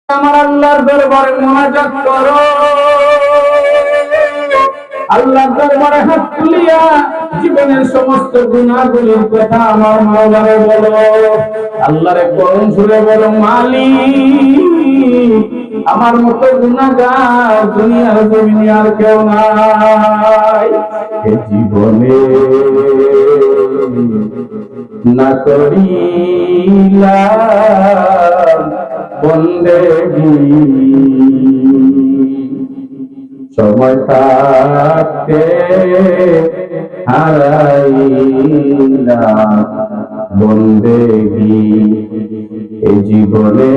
আমার আল্লাহর দরবারে মুনাজাত করো, আল্লাহর দরবারে হাত তুলিয়া জীবনের সমস্ত গুনাহগুলোর কথা আমার মাওলারে বলো। আল্লাহরে করুণ সুরে বলো, মালিক আমার মতো গুনাহগার দুনিয়ার জমিনে আর কেউ নাই। এ জীবনে না করিলাম বন্দেগি, সময় থাকতে হারাইলাম বন্দেগি। এই জীবনে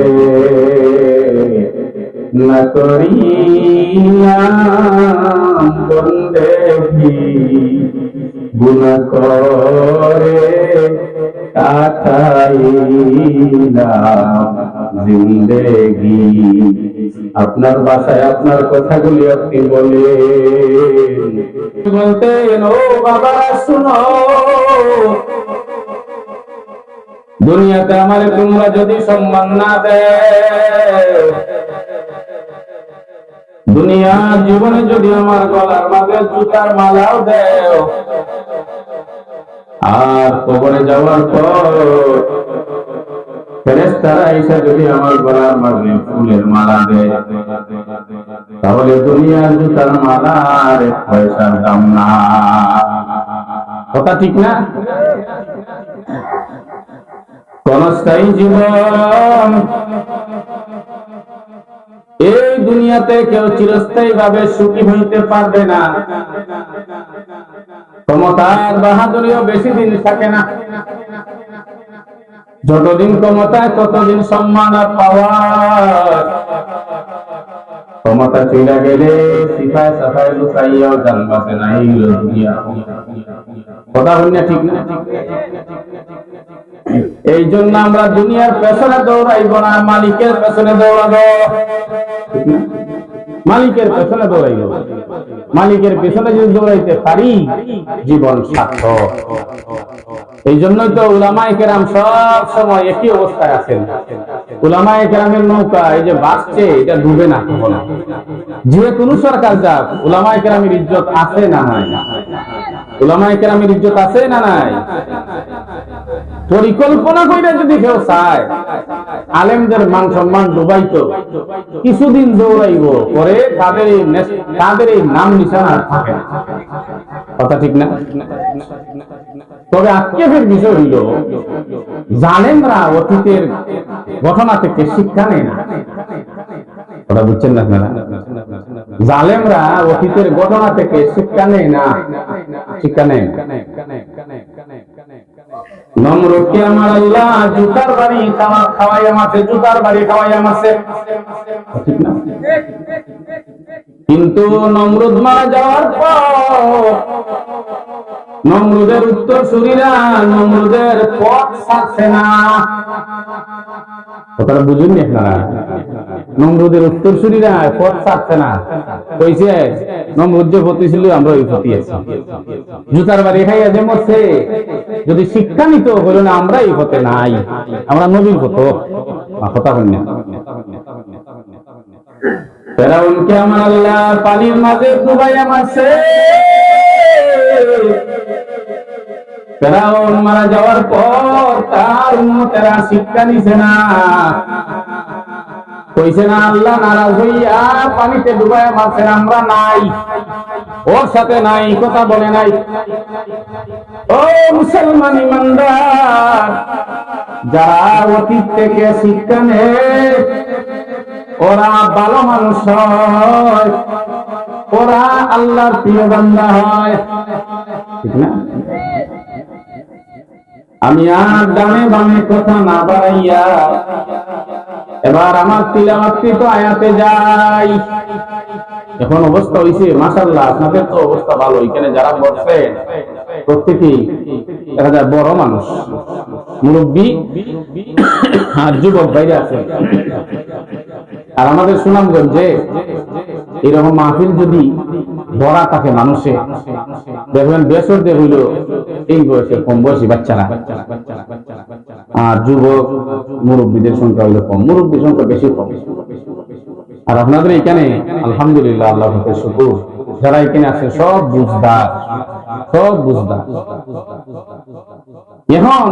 না করিলাম বন্দেগি, গুনাহ করে কাটাইলাম জিন্দেগি। আপনার বাসায় আপনার কথাগুলি আপনি বলেন, বলতেন ও বাবা শুনো, দুনিয়াতে আমার তোমরা যদি সম্মান না দেয়, দুনিয়া জীবনে যদি আমার গলার মাঝে জুতার মালাও দেও, আর কবরে যাওয়ার পর ফেরেশতারা এসে যদি আমার গলার মাঝে ফুলের মালা দেয়, তাহলে দুনিয়ার জুতার মালার এক পয়সার দাম না। কথা ঠিক না? ক্ষণস্থায়ী জীবন, এই দুনিয়াতে কেউ চিরস্থায়ী ভাবে সুখী হইতে পারবে না। ক্ষমতার বাহাদুরিও বেশি দিন থাকে না। যতদিন ক্ষমতায় ততদিন সম্মান আর পাওয়ার। ক্ষমতা চলে গেলে সিফায় সাফায় লুকাইয়াও জানবাসে নাই দুনিয়া। কথা বলি না? ঠিক না? এই জন্য আমরা দুনিয়ার পেছনে দৌড়াইব না, মালিকের পেছনে দৌড়াবো। মালিকের পেছনে দৌড়াইব, মালিকের পেছনে যদি দৌড়াইতে পারি জীবন সার্থক। এই জন্যই তো উলামায়ে কেরাম সব সময় একই অবস্থায় আছেন। উলামায়ে কেরামের নৌকা এই যে ভাসছে, এটা ডুবে না কখনো। যে কোনো সরকার যাক, উলামায়ে কেরামের ইজ্জত আছে না নাই? উলামায়ে কেরামের ইজ্জত আছে না নাই? পরিকল্পনা করে যদি কেউ চায় আলেমদের মান সম্মান ডুবাইতো, কিছুদিন দৌড়াইব, পরে তাদের এই নাম নিশানা থাকে না। কথা ঠিক না? তবে আক্ষেপের বিষয় হইল, জালেমরা অতীতের ঘটনা থেকে শিক্ষা নেয় না। কথা বুঝছেন না আপনারা? জালেমরা অতীতের ঘটনা থেকে শিক্ষা নেয় না, শিক্ষা নেয় না। নমরুদকে আমার আল্লাহ জুতার বাড়ি খাওয়াইয়া মারছে, জুতার বাড়ি খাওয়াইয়া মারছে, ঠিক না? কিন্তু নমরুদ মারা যাওয়ার পর নমরুদের উত্তরসূরিরা নমরুদের পথ ছাড়ছে না। কথাটা বুঝুননি আপনারা? নমরুদের উত্তরসূরিরা পথ ছাড়ছে না। কইছে নমরুদ যে পতি ছিল আমরা ওই পতি আছি। জুতার বাড়ি খাইয়া যে মরছে, যদি শিক্ষা নিত হইল না আমরা এই পথে নাই, আমরা নবীর পথ। কথা বলেন না? ফেরাউনকে আমার আল্লাহ পানির মাঝে ডুবাইয়া মারছে। ফেরাউন মারা যাওয়ার পর তার উম্মতেরা শিক্ষা নিছে না, কইছে না আল্লাহ নারাজ হইয়া পানিতে ডুবাইয়া মারছেন, আমরা নাই, ওর সাথে নাই, কথা বলে নাই। ও মুসলমান ইমানদার, যারা অতীত থেকে শিক্ষা নেয় ওরা ভালো মানুষ হয়, ওরা আল্লাহর প্রিয় বান্দা হয়, ঠিক না? আমি আর ডানে বামে কথা না বাড়াইয়া এবার আমার তিলাওয়াতকৃত আয়াতে যাই। এখন অবস্থা হইছে মাশাআল্লাহ, আপনাদের তো অবস্থা ভালো। এখানে যারা বসছেন প্রত্যেকেই দেখা যায় বড় মানুষ, মুরব্বী আর যুবক ভাইরা আছে। আর আমাদের সুনামগঞ্জে এরকম মাহফিল যদি ভরা থাকে মানুষে, দেখবেন বেসরদের হইল এই বয়সে কম বয়সী বাচ্চারা, আর যুবক মুরব্বীদের সংখ্যা হইল কম, মুরব্বীর সংখ্যা বেশি কম। আর আপনাদের এখানে আলহামদুলিল্লাহ, আল্লাহর কাছে শুকর, যারা এখানে আছে সব বুঝদার, সব বুঝদার। এখন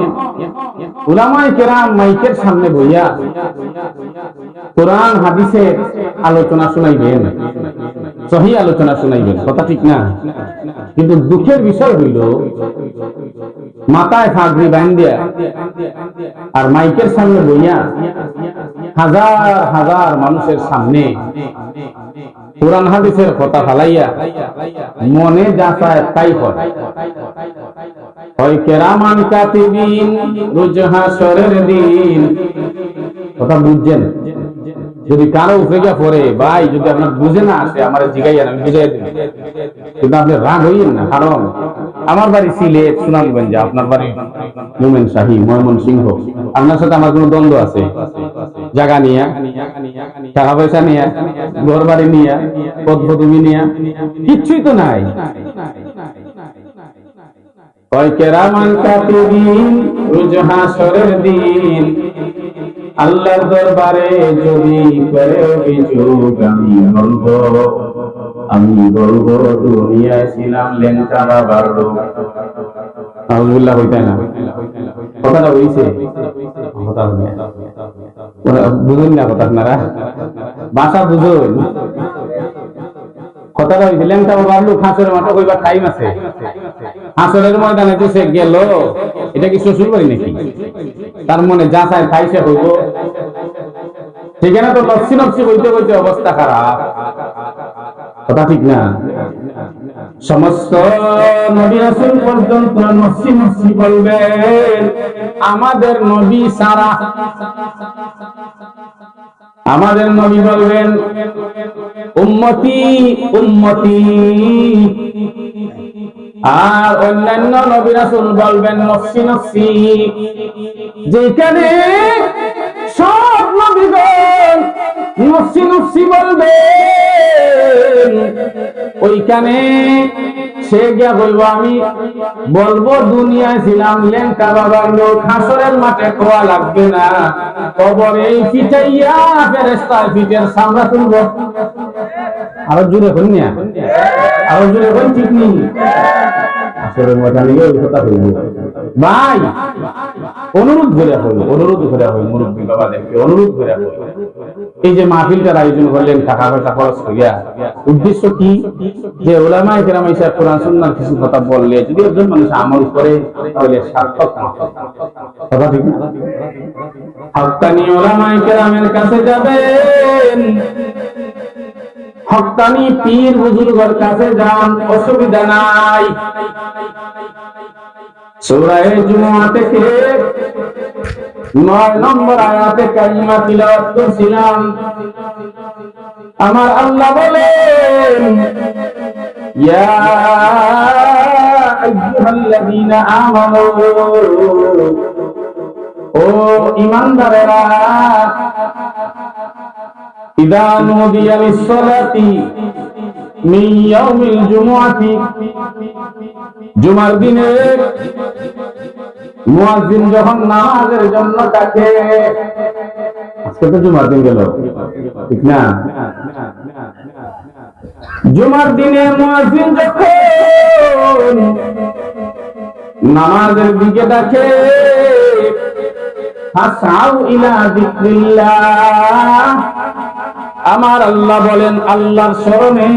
উলামায়ে কেরাম মাইকের সামনে বইয়া কোরআন হাদিসের আলোচনা শুনাইবেন, সহি আলোচনা শুনাইবেন, কথা ঠিক না? কিন্তু দুঃখের বিষয় হইল মাথায় ফাগড়ি বান্ধিয়া আর মাইকের সামনে বইয়া হাজার হাজার মানুষের সামনে কোরআন হাদিসের কথা ফালাইয়া মনে যা চায় তাই হয় কেরামান কাতিবিন রোজ হাশরের দিন। কথা বুঝছেন? যদি কারো উপরেগা পড়ে, ভাই যদি আপনার বুঝে না আসে আমার জিগাইয়া, আমি বুঝাই দিই, কিন্তু আপনি রাগ হইয়েন না। কারণ আমার বাড়ি সিলেট সুনামগঞ্জে, আপনার বাড়ি মোমেন শাহী ময়মনসিংহ, আপনার সাথে আমার কোনো দ্বন্দ্ব আছে? জায়গা নিয়ে, টাকা পয়সা নিয়ে, ঘর বাড়ি নিয়ে, পদপদবি নিয়ে? কিচ্ছুই তো নাই। কেরামান কাতিবিন রোজ হাশরের দিন, আল্লাহর দরবারে যদি করে অভিযোগ আমি বলবো দুনিয়ায় ছিলাম লেংটা বাবার লোক। আলহামদুলিল্লাহ, হইতে না কথাটা হইছে? বুঝুন না কথা, আপনারা ভাষা বুঝুন। কথাটা হইছে লেংটা বাবার লোক হাসরের মাঠে কইবার টাইম আছে? হাসরের ময়দানে তো সে গেল, এটা কি শ্বশুর বাড়ি নাকি? তার মনে যা চায় তাই সে হইব? সেখানে তো নফসি নফসি বইতে বইতে অবস্থা খারাপ, কথা ঠিক না? সমস্ত নবী রাসূল পর্যন্ত নফসি নফসি বলবেন, আমাদের নবী সারা। আমাদের নবী বলবেন উম্মতি উম্মতি, আর অন্যান্য নবী রাসূল বলবেন নফসি নফসি। যেখানে সব নবীগণ নফসি নফসি বলবেন, ওইখানে সে গিয়া বলবো আমি বলবো দুনিয়ায় ছিলাম লেংটা বাবার লোক। হাসরের মাঠে কোয়া লাগবে না, কবরে পিটাইয়া ফেরেশতার পিঠের সামরা তুলব। আরো জোরে হন না, আরো জোরে হন, ঠিক নেই? হাসরের ময়দানে ওই কথা হইব। ভাই অনুরোধ করে হইল, অনুরোধ করে হইল, মুরব্বী বাবাদেরকে অনুরোধ করে হইল, এই যে মাহফিলটার আয়োজন করলেন টাকা পয়সা খরচ করিয়া, উদ্দেশ্য কি? যে উলামায়ে কেরাম এসে কোরআন সুন্নাহর কিছু কথা বললে যদি একজন মানুষ আমল করে তাহলে সার্থক। কথা ঠিক না? হক্কানি উলামায়ে কেরামের কাছে যাবেন, হক্কানি পীর বুজুর্গের কাছে যান, অসুবিধা নাই। সূরা জুমআ থেকে 9 নম্বর আয়াতে কারিমা তিলাওয়াত করছিলাম। আমার আল্লাহ বলেন, ইয়া আইয়ুহাল্লাযীনা আমানু, ও ঈমানদারেরা, ইযা নুদিয়া লিস-সালাতি মিন ইয়াউমিল জুমআতি, জুমার দিনে মুয়াজ্জিন যখন নামাজের জন্য ডাকে, আজকে তো জুমার দিন গেল, ঠিক না? জুমার দিনে মুয়াজ্জিন যখন নামাজের দিকে ডাকে, ফাসআউ ইলা যিকরিল্লাহ, আমার আল্লাহ বলেন আল্লাহর স্মরণে,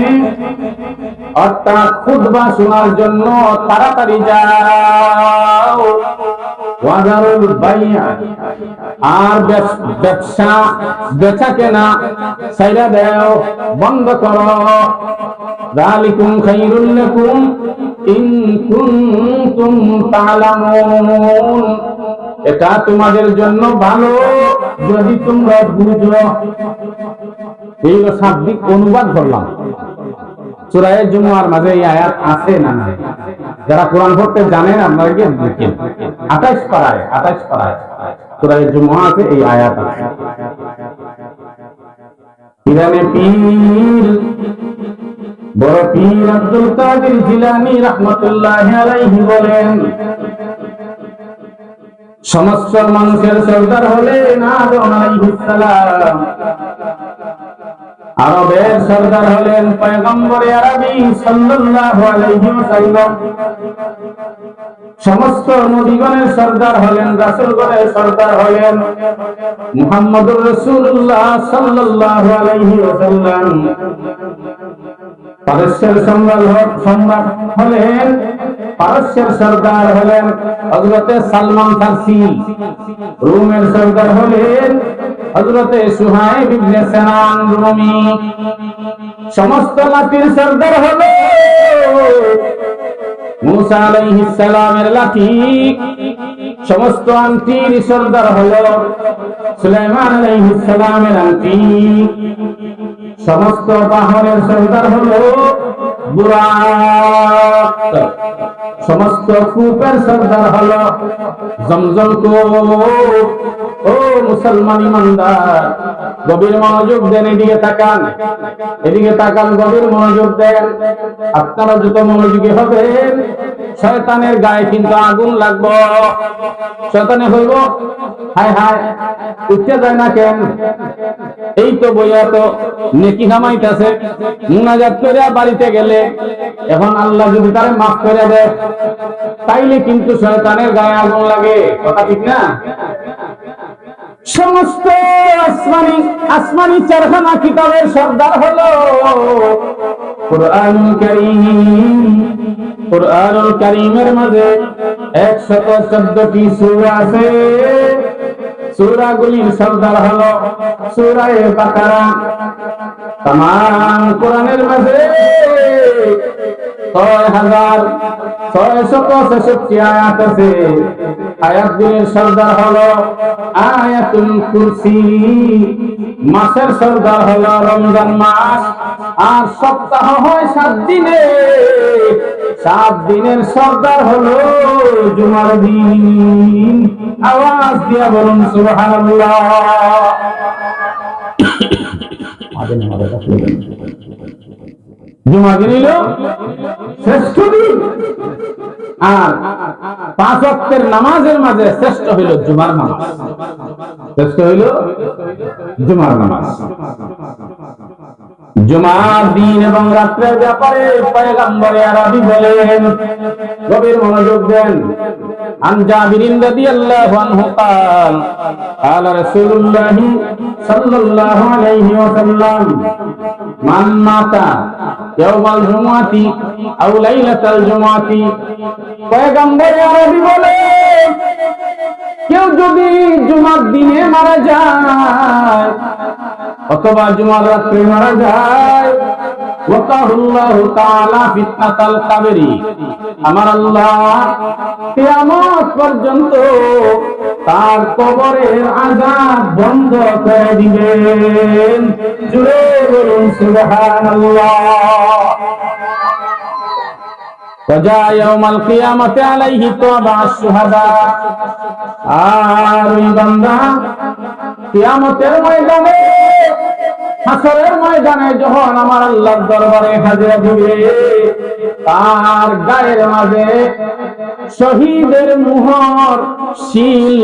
অর্থাৎ খুতবা শোনার জন্য তাড়াতাড়ি যাও। ওয়াজারুল বাই'a, আর ব্যবসা বেচা কেনা ছাইরা দাও, বন্ধ করো। যালিকুম খায়রুল লাকুম ইন কুনতুম তা'লামুন, এটা তোমাদের জন্য ভালো যদি তোমরা বুঝো। এই শাব্দিক অনুবাদ করলাম। সূরা জুমআর মাঝে এই আয়াত আছে না? যারা কোরআন পড়তে জানেন আপনারা কি দেখেন, 28 পারায় সূরা জুমআ আছে, এই আয়াত আছে। ইরানে পীর, বড় পীর আব্দুল কাদের জিলানী রাহমাতুল্লাহি আলাইহি বলেন, সমস্ত মানুষের সরদার হলেন আদম আলাইহিস সালাম। আরবের সরদার হলেন পয়গম্বরে আরবি সাল্লাল্লাহু আলাইহি ওয়াসাল্লাম। সমস্ত নবীগণের সরদার হলেন, রাসূলগণের সরদার হলেন মুহাম্মদুর রাসূলুল্লাহ সাল্লাল্লাহু আলাইহি ওয়াসাল্লাম। পারস্যের সম্রাট হলেন, পারস্যের সরদার হলেন হযরতে সালমান ফারসি। রোমের সরদার হলেন হযরতে সুহাইব ইবনে সিনান রুমি। সমস্ত লাঠির সরদার হলো মুসা আলাইহিস সালামের লাঠি। সমস্ত আংটির সরদার হলো সুলাইমান আলাইহিস সালামের আংটি। সমস্ত পাহাড়ের সরদার হলো বুরাক। সমস্ত কূপের সরদার হলো জমজম কূপ। ও মুসলমান ইমানদার, গভীর মনোযোগ দেন, এদিকে তাকান, এদিকে তাকান, গভীর মনোযোগ দেন। আপনারা যত মনোযোগী হবেন শয়তানের গায়ে কিন্তু আগুন লাগবে। শয়তানে হইব হায় হায় উঠতে যায় না কেন? এই তো বইয়া তো নেকি কামাইতেছে, মুনাজাত করে বাড়িতে গেলে এখন আল্লাহ যদি তারে মাফ করে দেয় তাইলে কিন্তু শয়তানের গায়ে আগুন লাগে। কথা ঠিক না? সমস্ত আসমানি চারখানা কিতাবের সরদার হলো কুরআনুল কারীম। কুরআনুল কারীমের মাঝে 114টি সূরা আছে। সূরাগুলির সরদার হলো সূরা বাকারা। तमाम কোরআনের মাঝে 6666 আয়াত আছে। আয়াতগুলির সরদার হলো আয়াতুল কুরসি। মাসের সরদার হলো রমজান মাস। আর সপ্তাহ হয় 7 দিনে, 7 দিনের সরদার হলো জুমার দিন। আওয়াজ দিয়া বলুন সুবহানাল্লাহ। জুমা দিন হলো শ্রেষ্ঠ দিন। আর 5 ওয়াক্তের নামাজের মাঝে শ্রেষ্ঠ হইল জুমার নামাজ। শ্রেষ্ঠ হইল জুমার নামাজ। জুমার দিন এবং রাত্রের ব্যাপারে পয়গম্বরে আরবি বলেন, গভীর মনোযোগ দেন। عن جابر رضي الله عنه قال قال رسول الله صلى الله عليه وسلم من مات يوم الجمعة أو ليلة الجمعة। পয়গম্বর আরবি বলেন, কেউ যদি জুমার দিনে মারা যায় অথবা জুমার রাতে মারা যায়, ওয়াকাহুল্লাহু তাআলা ফিতনাতাল কাবরি, আমার আল্লাহ কিয়ামত পর্যন্ত তার কবরের আযাব বন্ধ করে দিবেন। জোরে বলুন সুবহানাল্লাহ। ওয়াজা ইয়াউমাল কিয়ামাতি আলাইহি তাওবা আশ-শুহাদা। আর ওই বান্দা কিয়ামতের ময়দানে, হাসরের ময়দানে যখন আমার আল্লাহর দরবারে হাজিরা দিবে, তার গায়ের মাঝে শহীদের মুহর শিল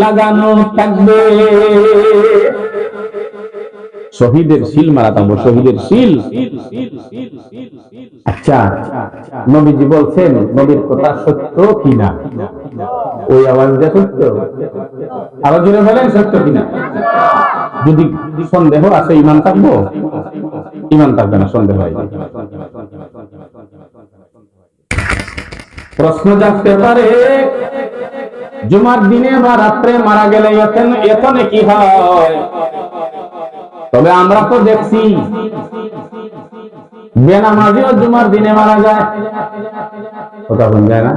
লাগানো থাকবে। শহীদের শিল মারা থাকবে, শহীদের শিল। আচ্ছা, নবীজি বলছেন নবীর কথা সত্য কিনা? ওই আওয়াজটা সত্য? আরো জোরে বলেন সত্য কিনা? যদি সন্দেহ আছে ঈমান থাকবো? ঈমান থাকবে না, সন্দেহ হয়। প্রশ্ন জাগতে পারে, জুমার দিনে বা রাত্রে মারা গেলে এখানে কি হয়? তবে আমরা তো দেখছি বেনামাজিও জুমার দিনে মারা যায়। কথা বলা যায় না?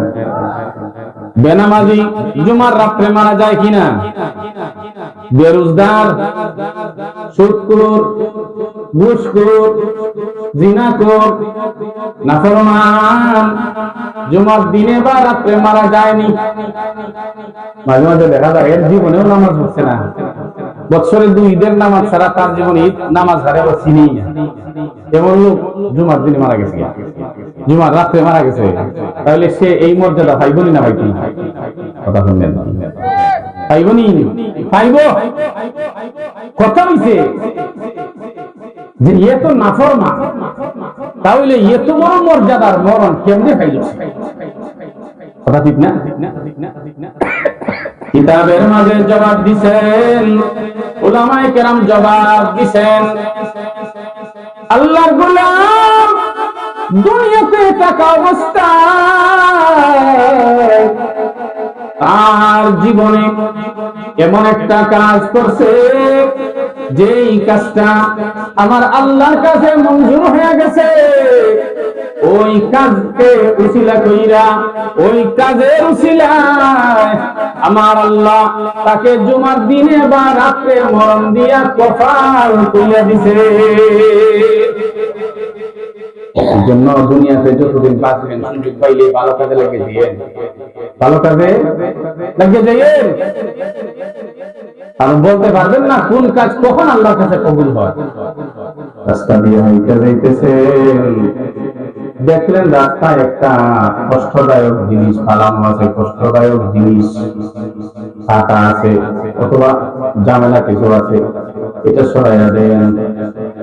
বেনামাজি জুমার রাত্রে মারা যায় কিনা? বেরোজগার, সুদখোর, ঘুষখোর, জিনাখোর, নাফরমান জুমার দিনে বা রাত্রে মারা যায়নি। মাঝে মাঝে দেখা যায় এর জীবনেও নামাজ পড়ছে না, বছরে 2 ঈদের নামাজ ছাড়া তার জীবনে ঈদ নামাজ হারে বা চিনেই না। এমন লোক জুমার দিনে মারা গেছে, জুমার রাত্রে মারা গেছে, তাহলে সে এই মর্যাদা পাইবনি না পাইবনি? কথা শুনলেন? পাইবনি, পাইব। কথা হইছে যে এত নাফরমান, তাহলে এত বড় মর্যাদার মরণ কেমনে খাইল? কথা ঠিক না? কিতাবের মাঝে জবাব দিছেন, উলামায়ে কেরাম জবাব দিছেন, আল্লাহর গোলাম দুনিয়াতে থাকা অবস্থায় তার জীবনে এমন একটা কাজ করছে যেই কাজটা আমার আল্লাহর কাছে মঞ্জুর হয়ে গেছে। ওই কাজকে উসিলা কইরা, ওই কাজের উসিলায় আমার আল্লাহ তাকে জুমার দিনে বা রাতে মরণ দিয়া কফাল কইরা দিছে। এই জন্য দুনিয়াতে যতদিন বাঁচবেন সুযোগ পাইলে ভালো কাজে লেগে দিয়েন, ভালো কাজে লেগে যাইয়েন। আর বলতে পারবেন না কোন কাজ কখন আল্লাহর কাছে কবুল হয়। রাস্তা দিয়ে হাইটা যাইতেছেন, দেখলেন রাস্তায় একটা কষ্টদায়ক জিনিস ফালানো আছে, কষ্টদায়ক জিনিস ফাঁকা আছে অথবা ঝামেলা কিছু আছে, এটা সরাইয়া দেন।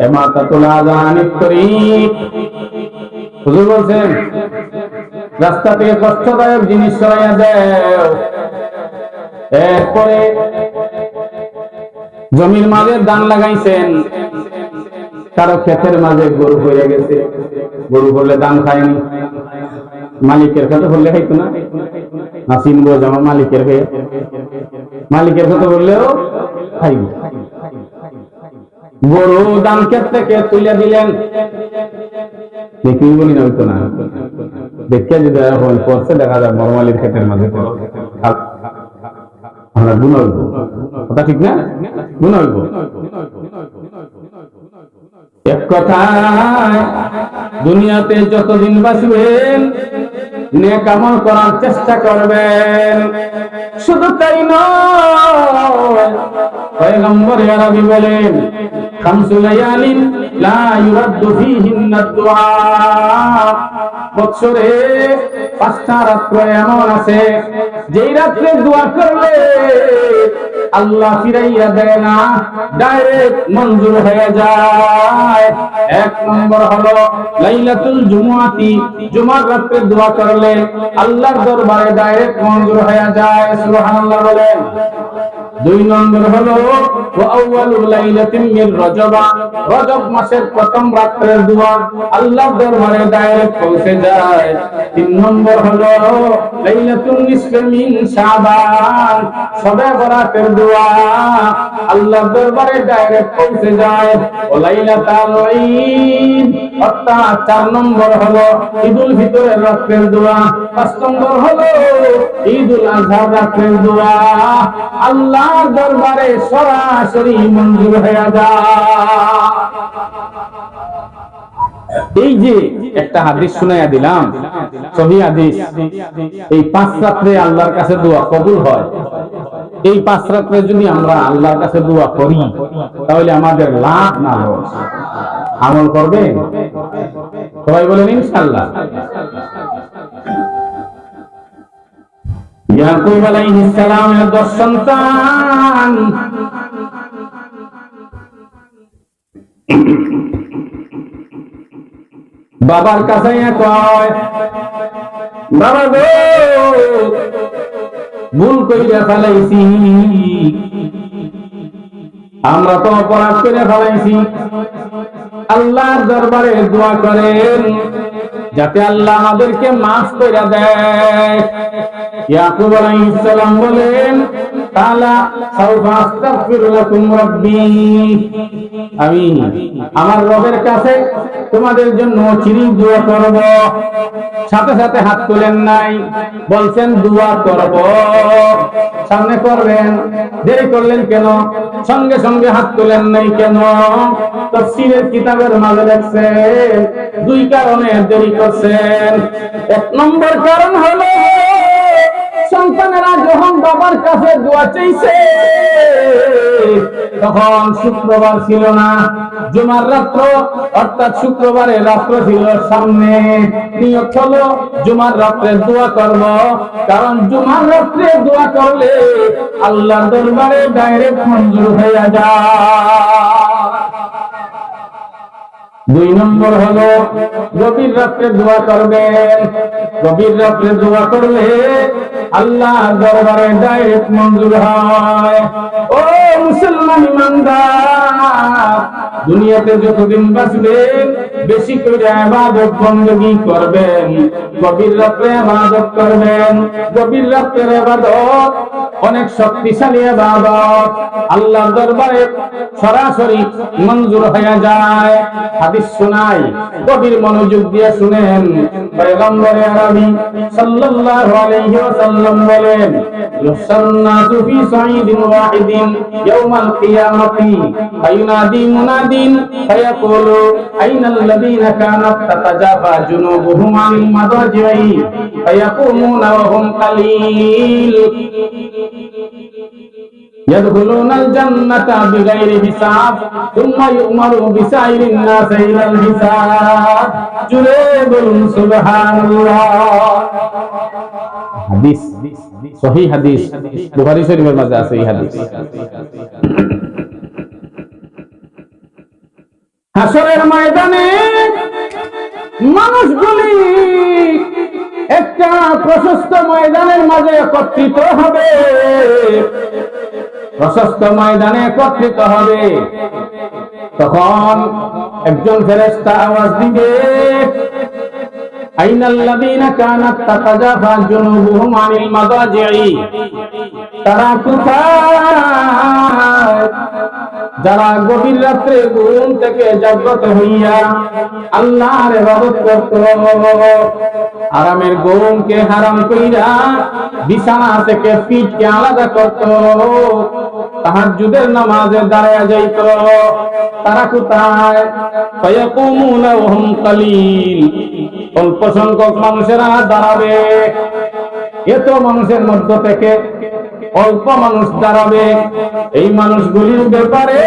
এমাতাতুল আযানিত তরিক, হুজুর বলছেন রাস্তা থেকে কষ্টদায়ক জিনিস সরাইয়া দেও। এরপরে জমির মাঝে ধান লাগাইছেন, কারো ক্ষেতের মাঝে গরু হয়ে গেছে, গরু করলে ধান খায়নি, মালিকের খেতে করলে খাইতো না, না চিনবো যেমন মালিকের খেয়ে, মালিকের খেতে করলেও খাইব। গরু ধান ক্ষেত থেকে তুলে দিলেন, দেখি বলি না হইতো না, দেখে যদি করছে দেখা যায় মরমালির ক্ষেতের মাঝে আমরা গুণ হইব। কথা ঠিক না? গুণ হইব। এক কথায় দুনিয়াতে যতদিন বাঁচবেন নেক আমল করার চেষ্টা করবেন। শুধু তাই নয়, পয়গম্বর আরবি বলেন খামসু লায়ালিন লা ইউরাদ্দু ফীহিন্না দুআ, বছরে 5টা রাত এমন আছে যেই রাতে দোয়া করলে আল্লাহ ফিরাইয়া দেয় না, ডাইরেক্ট মঞ্জুর হয়ে যায়। এক নম্বর হলো লাইলাতুল জুমআতি, জুমার রাতে দোয়া করলে আল্লাহর দরবারে ডাইরেক্ট মঞ্জুর হয়ে যায়, সুবহানাল্লাহ বলেন। 2 নম্বর হলো ওয়া আউয়ালু লাইলাতিন মিন রজব, রজব মাসের প্রথম রাতের দোয়া আল্লাহর দরবারে ডাইরেক্ট পৌঁছে যায়। 3 নম্বর হলো লাইলাতুন নিসফি মিন শাবান, শবে বরাতের দোয়া আল্লাহর দরবারে ডাইরেক্ট পৌঁছে যায়। ও লাইলাতুল ঈদ, অর্থাৎ 4 নম্বর হলো ঈদুল ফিতরের রাতের দোয়া। 5 নম্বর হলো ঈদুল আযহার রাতের দোয়া আল্লাহর দরবারে সরাসরি মঞ্জুর হয়ে যায়। এই যে একটা হাদিস শুনাইয়া দিলাম, সহিহ হাদিস, এই 5 রাতে আল্লাহর কাছে দোয়া কবুল হয়। এই 5 রাতে যদি আমরা আল্লাহর কাছে দোয়া করি তাহলে আমাদের লাভ না লস। আমল করবে সবাই বলেন ইনশাআল্লাহ। ইয়াকুব আলাইহিস সালামের 10 সন্তান, বাবার কাছে কয় বাবা গো ভুল কইরা ফেলাইছি, আমরা তো অপরাধ করে ফেলাইছি, আল্লাহর দরবারে দোয়া করেন যাতে আল্লাহ আমাদেরকে মাফ করে দেয়। ইয়াকুব আলাইহিস সালাম বলেন তাআলা সাউফা আস্তাগফিরু লাকুম রাব্বি, আমি আমার রবের কাছে তোমাদের জন্য চিরই দোয়া করব। সাথে সাথে হাত তুলেন নাই, বলছেন দোয়া করব, সামনে করবেন, দেরি করলেন কেন? সঙ্গে সঙ্গে হাত তুলেন নাই কেন? তাফসীরের কিতাবের মাঝে লেখছেন 2 কারণে দেরি করছেন। 1 নম্বর কারণ হলো সন্তানেরা যখন বাবার কাছে দোয়া চাইছে তখন শুক্রবার ছিল না, জুমার রাত্র, অর্থাৎ শুক্রবারের রাত্র ছিল সামনে। নিয়ত হলো জুমার রাত্রে দোয়া করব, কারণ জুমার রাত্রে দোয়া করলে আল্লাহর দরবারে ডাইরেক্ট মঞ্জুর হয়ে যায়। দুই নম্বর হলো গভীর রাত্রে দোয়া করবেন। গভীর রাত্রে দোয়া করলে আল্লাহর দরবারে ডাইরেক্ট মঞ্জুর হয়। ও মুসলমান ইমানদার, দুনিয়াতে যতদিন বাঁচবেন বেশি করে ইবাদত বندگی করবেন, গভীর রাত্রে ইবাদত করবেন। গভীর রাত্রের ইবাদত অনেক শক্তিশালী ইবাদত, আল্লাহর দরবারে সরাসরি মঞ্জুর হয়ে যায়। হাদিস শোনাই, গভীর মনোযোগ দিয়ে শুনেন। পয়গম্বর আরবি সাল্লাল্লাহু আলাইহি ওয়াসাল্লাম বলেন, ইউসান্নাসু ফি সাঈদিন ওয়াহিদিন ইয়াউমাল কিয়ামাতি ফায়ুনাদি মুনাদিন ফায়াকুলু আইনাল্লাযীনা কানাত তাতাজাফা জুনুবুহুম আনিল মাদাজি'i ফায়াকুমুনা ওয়া হুম কালীল ইয়াদখুলুনাল জান্নাতা বিগাইরি হিসাব সুম্মা ইউমারু বিসাইরিন নাস ইলাল হিসাব। জুরে বলুন সুবহানাল্লাহ। হাদিস, সহিহ হাদিস, বুখারী শরীফের মধ্যে আছে এই হাদিস। হাসরের ময়দানে মানুষগুলি একটা প্রশস্ত ময়দানের মাঝে একত্রিত হবে। প্রশস্ত ময়দানে একত্রিত হবে, তখন একজন ফেরেশতা আওয়াজ দিবে, আইনাল্লাযীনা কানাত তাতাজাফা জুনুবুহুম আনিল মাদাজি'i। তারা কোথায়? যারা গভীর রাত্রে ঘুম থেকে জাগ্রত হইয়া আল্লাহর ইবাদত করত, আরামের ঘুমকে হারাম কইরা বিছানা থেকে পিঠকে আলাদা করত, তাহাজ্জুদের নামাজে দাঁড়ায়া যাইত। তারা কোথায়? ফায়াকুমুনা ওয়া হুম কালীল। অল্প সংখ্যক মানুষেরা দাঁড়াবে। এত মানুষের মধ্য থেকে অল্প মানুষ দাঁড়াবে। এই মানুষগুলির ব্যাপারে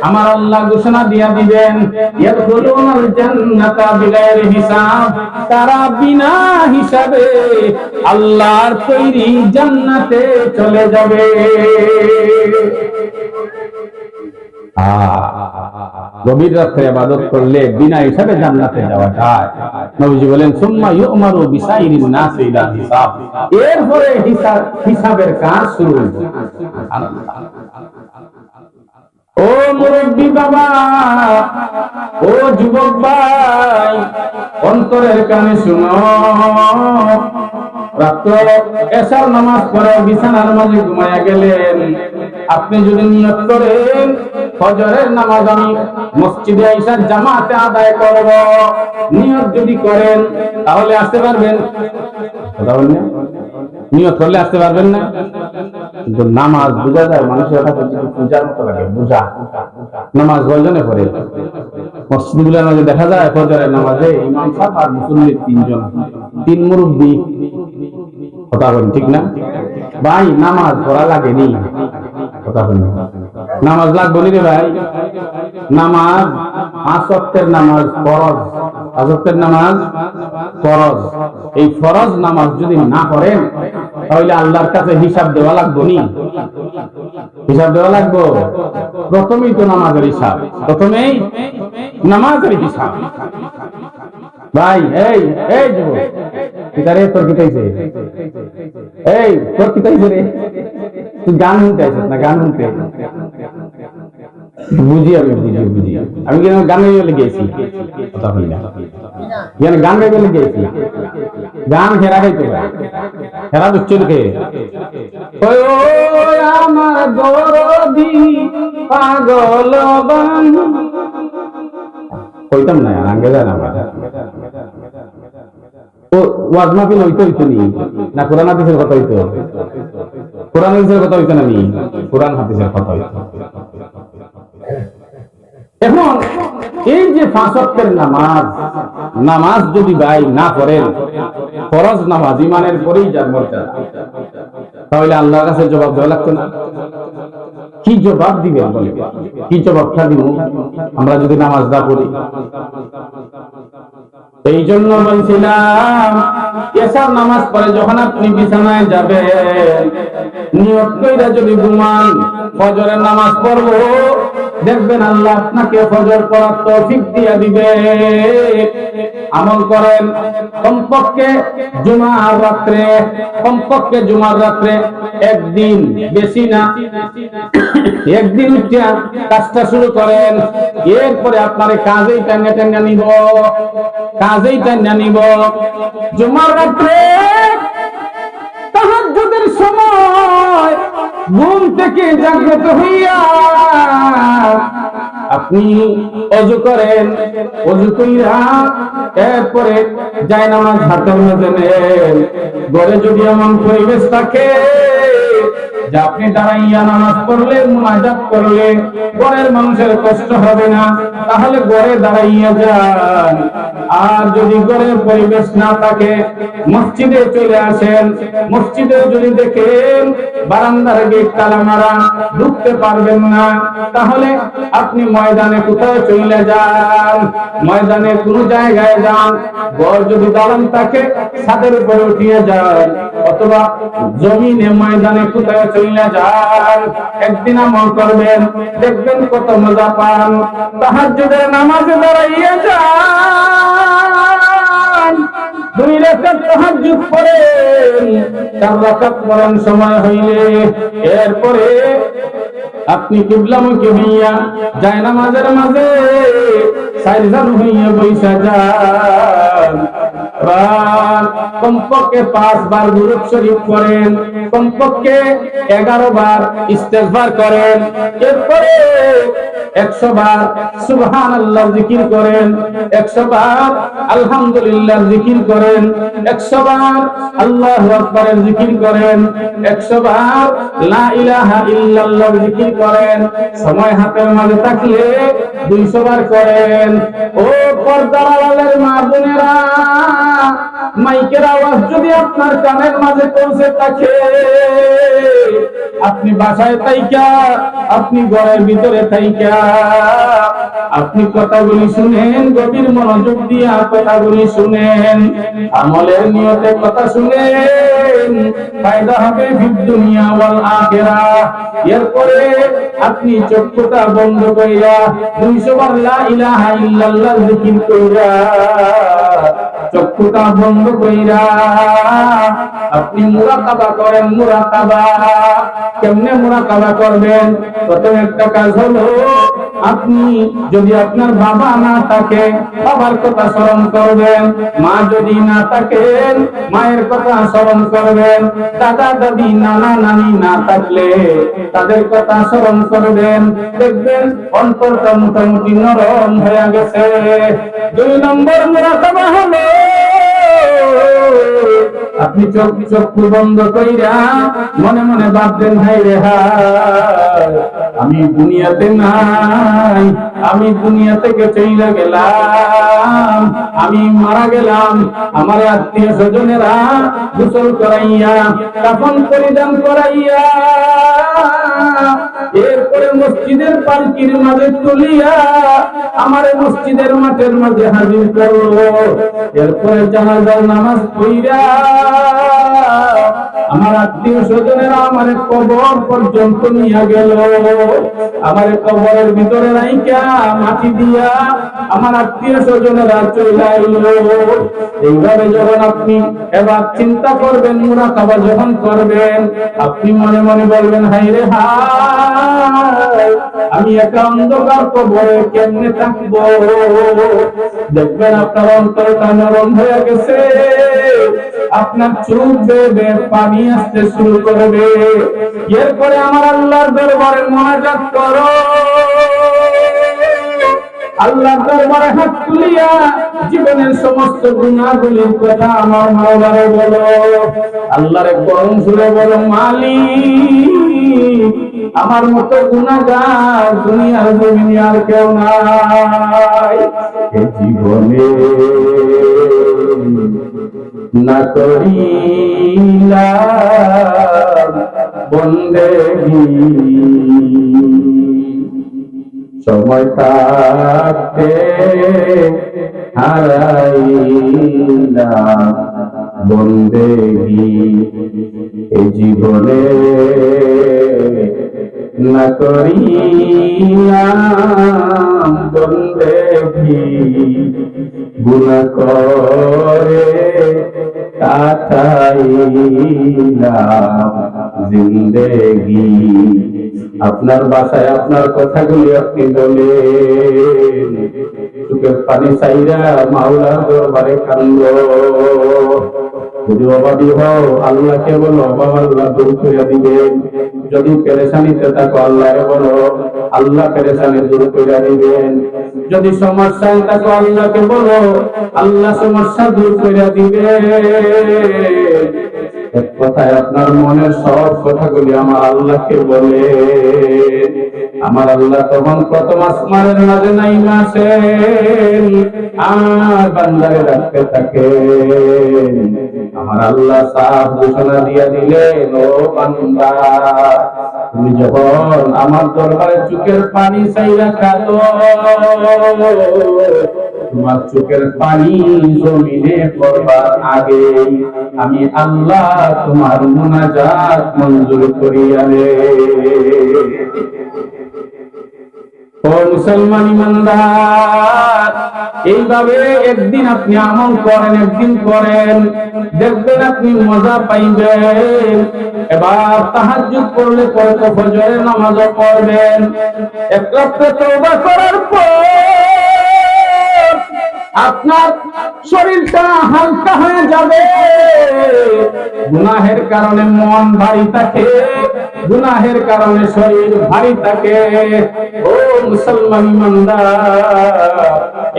আমার আল্লাহ ঘোষণা দিয়া দিবেন, ইয়াদখুলুনাল জান্নাতা বিগাইরি হিসাব। তারা বিনা হিসাবে আল্লাহর তৈরি জান্নাতে চলে যাবে। গভীর রাত্রে ইবাদত করলে বিনা হিসাবে জান্নাতে যাওয়া যায়। নবীজি বলেন, সুম্মা ইউমারু বিসাইরিন নাস ইলাল হিসাব। এরপরে হিসাবের কাজ শুরু হবে। ও মুরব্বি বাবা, ও যুবক ভাই, অন্তরের কানে শুনো। রাত্র এশার নামাজ পড়ে বিছানার মাঝে ঘুমায়া গেলেন, আপনি যদি নিয়ত করেন ফজরের নামাজ আমি মসজিদে আইসা জামাতে আদায় করব, নিয়ত যদি করেন তাহলে আসতে পারবেন? নিয়ত করলে আসতে পারবেন না। কিন্তু নামাজ বুঝা যায়, মানুষের কাছে পূজার মতো লাগে। বুঝা নামাজ কয়জনে পড়ে? মসজিদগুলোর মাঝে দেখা যায় ফজরের নামাজে ইমাম সাহেব আর মুসল্লি তিনজন, তিন মুরব্বি। কথা বলেন ঠিক না ভাই? নামাজ পড়া লাগেনি? কথা বলেন, নামাজ লাগবে নি রে ভাই? নামাজ 5 ওয়াক্তের নামাজ ফরজ, 5 ওয়াক্তের নামাজ ফরজ। এই ফরজ নামাজ যদি না করেন তাহলে আল্লাহর কাছে হিসাব দেওয়া লাগবে নি? হিসাব দেওয়া লাগবে। প্রথমেই তো নামাজের হিসাব, প্রথমেই নামাজের হিসাব। ভাই এই এই যুবক, কিতারে তোর কিতাইছে? এই তোর কিতাইছে রে? তুই গান শুনতে আছিস না? গান শুনতে বুঝি, আমি বুঝি। আমি কি গান গাইতে গেছি? কথা বলি না, গান গাইতে গেছি। গান হেরা গাইতে হেরা বুঝছো কে? আমার দরদি পাগল বান কইতাম না, আঙ্গে যায় না। ও ওয়াজ মাহফিল হইতো নি না? কোরআন হাদিসের কথা হইতো? কোরআন হাদিসের কথা হইতো না? নি কোরআন হাদিসের কথা হইতো। এখন এই যে 5 ওয়াক্তের নামাজ, নামাজ যদি ভাই না পড়েন, ফরজ নামাজ ইমানের পরেই যার মর্যাদা, তাহলে আল্লাহর কাছে জবাব দেওয়া লাগতো না? কি জবাব দিবেন বলে? কি জবাবটা দিব আমরা যদি নামাজ না পড়ি? এই জন্য বলছিলাম, এশার নামাজ পড়ে যখন আপনি বিছানায় যাবেন, নিয়ত কইরা যদি ঘুমান ফজরের নামাজ পড়বো, দেখবেন আল্লাহ আপনাকে ফজর পড়ার তৌফিক দিয়ে দিবে। আমল করেন, কমপক্ষে জুমার রাত্রে একদিন, বেশি না, একদিন উঠে কাজটা শুরু করেন। এরপরে আপনার কাজেই টান্না নিব। জুমার রাত্রে তাহাজ্জুদের সময় ঘুম থেকে জাগ্রত হইয়া আপনি ওযু করেন, ওযু কইরা এরপরে জায়নামাজ হাতের মধ্যে নেন। ঘরে যদি এমন পরিবেশ থাকে যে আপনি দাঁড়াইয়া নামাজ পড়লে, মুনাজাত করলে ঘরের মানুষের কষ্ট হবে না, তাহলে ঘরে দাঁড়াইয়া যান। আর যদি ঘরের পরিবেশ না থাকে, মসজিদে চলে আসেন। মসজিদে যদি দেখেন বারান্দার গেট তালা মারা, ঢুকতে পারবেন না, তাহলে আপনি ময়দানে কোথাও চলে যান, ময়দানে কোনো জায়গায় যান। ঘর যদি দালান থাকে ছাদের উপরে উঠিয়ে যান, অথবা জমিনে ময়দানে কোথাও চলে যান। একদিন আমল করবেন, দেখবেন কত মজা পান। তাহাজ্জুদের নামাজে দাঁড়াইয়া যান, 2 রাকাত তাহাজ্জুদ পড়েন, 4 রাকাত পড়েন সময় হইলে। এরপরে আপনি কিবলামুখী হইয়া জায়নামাজের মাঝে সাইরজান হইয়া বইসা যান। কমপক্ষে 5 বার দুরূদ শরীফ পড়েন, কমপক্ষে 11 বার ইস্তেগফার করেন। এরপরে 100 বার সুবহানাল্লাহ জিকির করেন, 100 বার আলহামদুলিল্লাহ জিকির করেন, 100 বার আল্লাহু আকবারের জিকির করেন, 100 বার লা ইলাহা ইল্লাল্লাহ জিকির করেন। সময় হাতের মাঝে থাকলে 200 বার করেন। ও পর্দার আড়ালের মা বোনেরা, মাইকের আওয়াজ যদি আপনার কানের মাঝে পৌঁছে থাকে, আপনি বাসায় থাইকা, আপনি ঘরের ভিতরে থাইকা আপনি কথাগুলি শুনেন, গভীর মনোযোগ দিয়া কথাগুলি শুনেন, আমলের নিয়তে কথা শুনেন, ফায়দা হবে ফিদ দুনিয়া ওয়াল আখিরাহ। এরপরে আপনি চক্ষুটা বন্ধ কইরা 200 বার লা ইলাহা ইল্লাল্লাহ জিকির কইরা, চক্ষুটা বন্ধ কইরা আপনি মুরাকাবা করেন। মুরাকাবা কেমনে মুরাকাবা করবেন? প্রথম একটা কাজ হলো, আপনি যদি আপনার বাবা না থাকে, বাবার কথা স্মরণ করবেন। মা যদি না থাকেন, মায়ের কথা স্মরণ করবেন। দাদা দাদি নানা নানি না থাকলে তাদের কথা স্মরণ করবেন। দেখবেন অন্তরটা মোটামুটি নরম হয়ে গেছে। 2 নম্বর মুরাকাবা হলো, আপনি চক্ষু বন্ধ কইরা মনে মনে ভাববেন, হায় রে হায়, আমি দুনিয়াতে নাই, আমি দুনিয়া থেকে চলে গেলাম, আমি মারা গেলাম। আমার আত্মীয় স্বজনেরা গোসল করাইয়া, কাফন পরিধান করাইয়া, এরপরে মসজিদের পালকির মাঝে তুলিয়া আমার মসজিদের মাঠের মাঝে হাজির করলো। এরপরে জানাজার নামাজ পড়িয়া আমার আত্মীয় স্বজনেরা আমার কবর পর্যন্ত নিয়ে গেল। আমার কবরের ভিতরে রাইখা মাটি দিয়া আমার আত্মীয় স্বজনেরা চলে আইলো। এইভাবে যখন আপনি এবার চিন্তা করবেন, মুরাকাবা যখন করবেন, আপনি মনে মনে বলবেন, হায় রে হায়, আমি একা অন্ধকার কবরে কেমনে থাকবো? দেখবেন আপনার অন্তরটা নরম হয়ে গেছে, আপনার চোখ বেয়ে পানি আসতে শুরু করবে। এরপরে আমার আল্লাহর দরবারে মুনাজাত করো, আল্লাহর দরবারে হাত তুলিয়া জীবনের সমস্ত গুনাহগুলির কথা আমার মাওলারে বলো। আল্লাহরে করম সুরে বলো, মালিক, আমার মতো গুনাহগার দুনিয়ার জমিনে আর কেউ নাই। এই জীবনে না করিলাম বন্দেগী, সময় থাকতে হারাইলাম বন্দেগী। এই জীবনে না করিলাম বন্দেগি, গুনাহ করে কাটাইলাম জিন্দেগি। আপনার বাসায় আপনার কথাগুলি আপনি বলেন, চোখের পানি চাইরা মাওলার দরবারে কান্দ। যদি অবাধি হও আল্লাহকে বলো, অভাব আল্লাহ দূর করে দিবেন। যদি পেরেশানিতে থাকো আল্লাহকে বলো, আল্লাহ পেরেশানি দূর করে দিবেন। যদি সমস্যায় থাকো আল্লাহকে বলো, আল্লাহ সমস্যা দূর করে দিবেন। এক কথায় আপনার মনের সব কথাগুলি আমার আল্লাহকে বলে। আমার আল্লাহ তখন প্রথম আসমানের মাঝে নাইমা আসেন আর বান্দারে রাখতে থাকে। আমার আল্লাহ সাফ ঘোষণা দিয়া দিলেন, ও বান্দা, তুমি যখন আমার দরবারে চোখের পানি চাইরা কাঁদো, তোমার চোখের পানি জমিনে পড়বার আগে আমি আল্লাহ তোমার মুনাজাত মঞ্জুর করিয়া নে। ও মুসলমান ইমানদার, এইভাবে একদিন আপনি আমল করেন, একদিন করেন, দেখবেন আপনি মজা পাইবেন। এবার তাহাজ্জুদ পড়লে পরে ফজরের নামাজও পড়বেন। এক রাতে তওবা করার পর আপনার শরীরটা হালকা হয়ে যাবে। গুনাহের কারণে মন ভারী থাকে, গুনাহের কারণে শরীর ভারী থাকে। ও মুসলমান ইমানদার,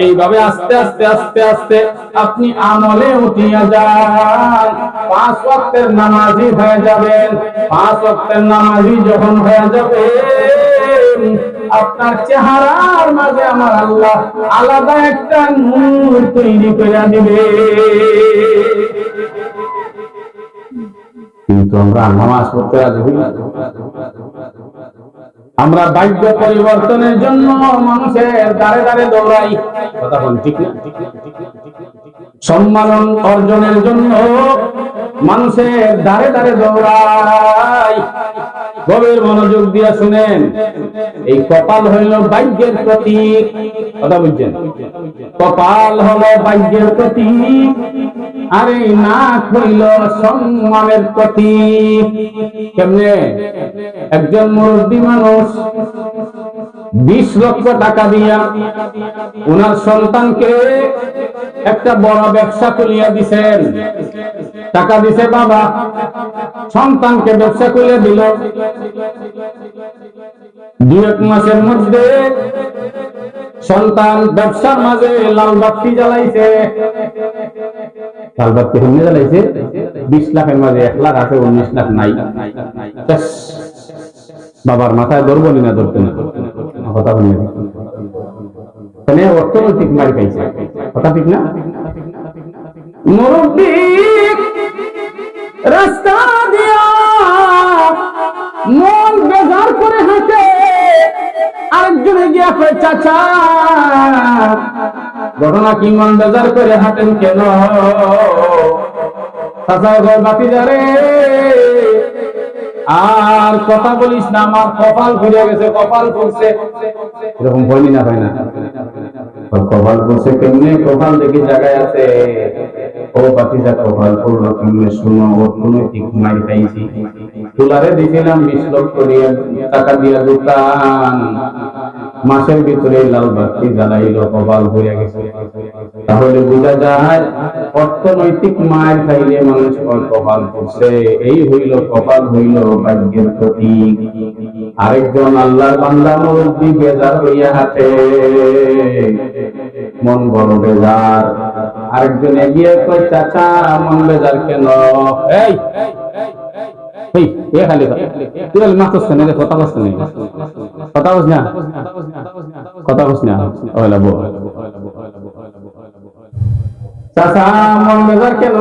এইভাবে আস্তে আস্তে আস্তে আস্তে আপনি আমলে উঠিয়া যান, 5 ওয়াক্তের নামাজি হয়ে যাবেন। 5 ওয়াক্তের নামাজি যখন হয়ে যাবে, আপনার চেহারার মাঝে আমার আল্লাহ আলাদা একটা নূর তৈরি করে দিবে। কিন্তু আমরা নামাজ পড়তে রাজি হই না। আমরা ভাগ্য পরিবর্তনের জন্য মানুষের দ্বারে দ্বারে দৌড়াই, কথা বল ঠিক না? সম্মান অর্জনের জন্য মানুষের দ্বারে দ্বারে দৌড়াই। গভীর মনোযোগ দিয়ে শুনেন, এই কপাল হইল ভাগ্যের প্রতীক, কথা বুঝছেন? কপাল হলো ভাগ্যের প্রতীক, আর এই নাক হইল সম্মানের প্রতীক। কেমনে? একজন মুরব্বী মানুষ 20 লক্ষ টাকা দিয়া ওনার সন্তানকে একটা বড় ব্যবসা খুলিয়া দিছেন। টাকা দিছে বাবা, সন্তানকে ব্যবসা খুলে দিল। 2-1 মাসের মধ্যে সন্তান ব্যবসার মাঝে লাল বাতি জ্বালাইছে। লাল বাতি এমনি জ্বালাইছে, 20 লাখের মাঝে 1 লাখ আছে, 19 লাখ নাই। বাবার মাথায় ধরবো না, ধরতে না, কথা বলি না, অর্থনৈতিক মারি খাইছে, কথা ঠিক না? মুরব্বী রাস্তা দিয়া মন বেজার করে হাঁটে, আরেকজনে গিয়া কয়, চাচা ঘটনা কি মন বেজার করে হাঁটেন কেন? চাচা কয়, বাতিজারে আর কথা বলিস না, আমার কপাল ঘুরে গেছে, কপাল ফুলছে। এরকম বলি না, হয় না? কপাল ফুলছে কেমনে? কপাল দেখি জায়গায় আছে। ও বাতিজা, কপাল ফুললো কেমনে? শুনো, অর্থনৈতিক মার খাইছি। তুলারে দিছিলাম 20 লক্ষ টাকা দিয়া দোকান, মাসের ভিতরে লাল বাতি জ্বালাইলো, কপাল ঘুরে গেছে। তাহলে বোঝা যায় অর্থনৈতিক মার খাইলে মানুষ কপাল ফুলছে। এই হইল কপাল, হইল ভাগ্যের প্রতীক। আরেকজন আল্লাহর বান্দা মুরব্বী বেজার হইয়া হাঁটে, মন বড় বেজার। আরেকজন এগিয়ে কয়, চাচা মন বেজার কেন? এই খালি তুই মাছ না, কথা বস না, কথা বস না, কথা বস না। চাচা মন বেজার কেন?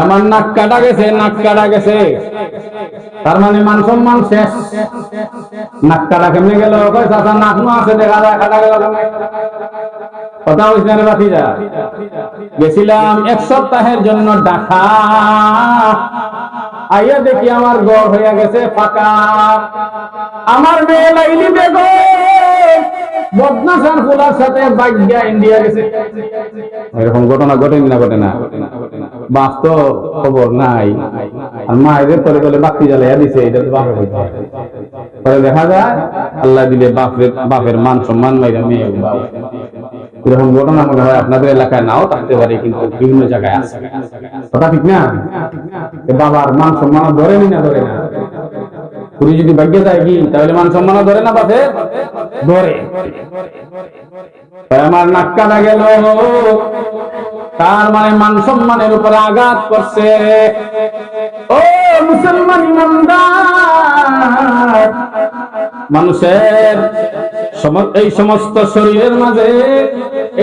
আমার নাক কাটা গেছে, নাক কাটা গেছে। তার মানে মান সম্মান শেষ। নাক কাটা কেমনে গেল? চাচা নাক নো আছে, দেখা যায়, কাটা গেল। কথা হইছে না বাতিজা? গেছিলাম এক সপ্তাহের জন্য ঢাকা, আইয়া দেখি আমার ঘর হয়ে গেছে ফাঁকা। আমার মেয়ে লাইলি বেগম বদনাসার ফুলার সাথে বাইগা ইন্ডিয়া গেছে। এরকম ঘটনা ঘটেনি না? ঘটে না? বাপ তো খবর নাই, আর মায়েদের তলে তলে বাতি জ্বালাইয়া দিছে, এটা তো বাপের হইতে পরে দেখা যায় আল্লাহ দিলে বাপের মান সম্মান মাইরা মেয়ে। এরকম ঘটনা মনে হয় আপনাদের এলাকায় নাও থাকতে পারে, কিন্তু বিভিন্ন জায়গায় আছে। কথা ঠিক না? বাবার মান সম্মান ধরেনি না? ধরে না? পুরী যদি ভাগ্যে যায় কি, তাহলে মান সম্মান ধরে না? বাপে ধরে। আমার নাক কাটা গেল, তার মানে মান সম্মানের উপরে আঘাত করছে। ও মুসলমান ইমানদার, মানুষের এই সমস্ত শরীরের মাঝে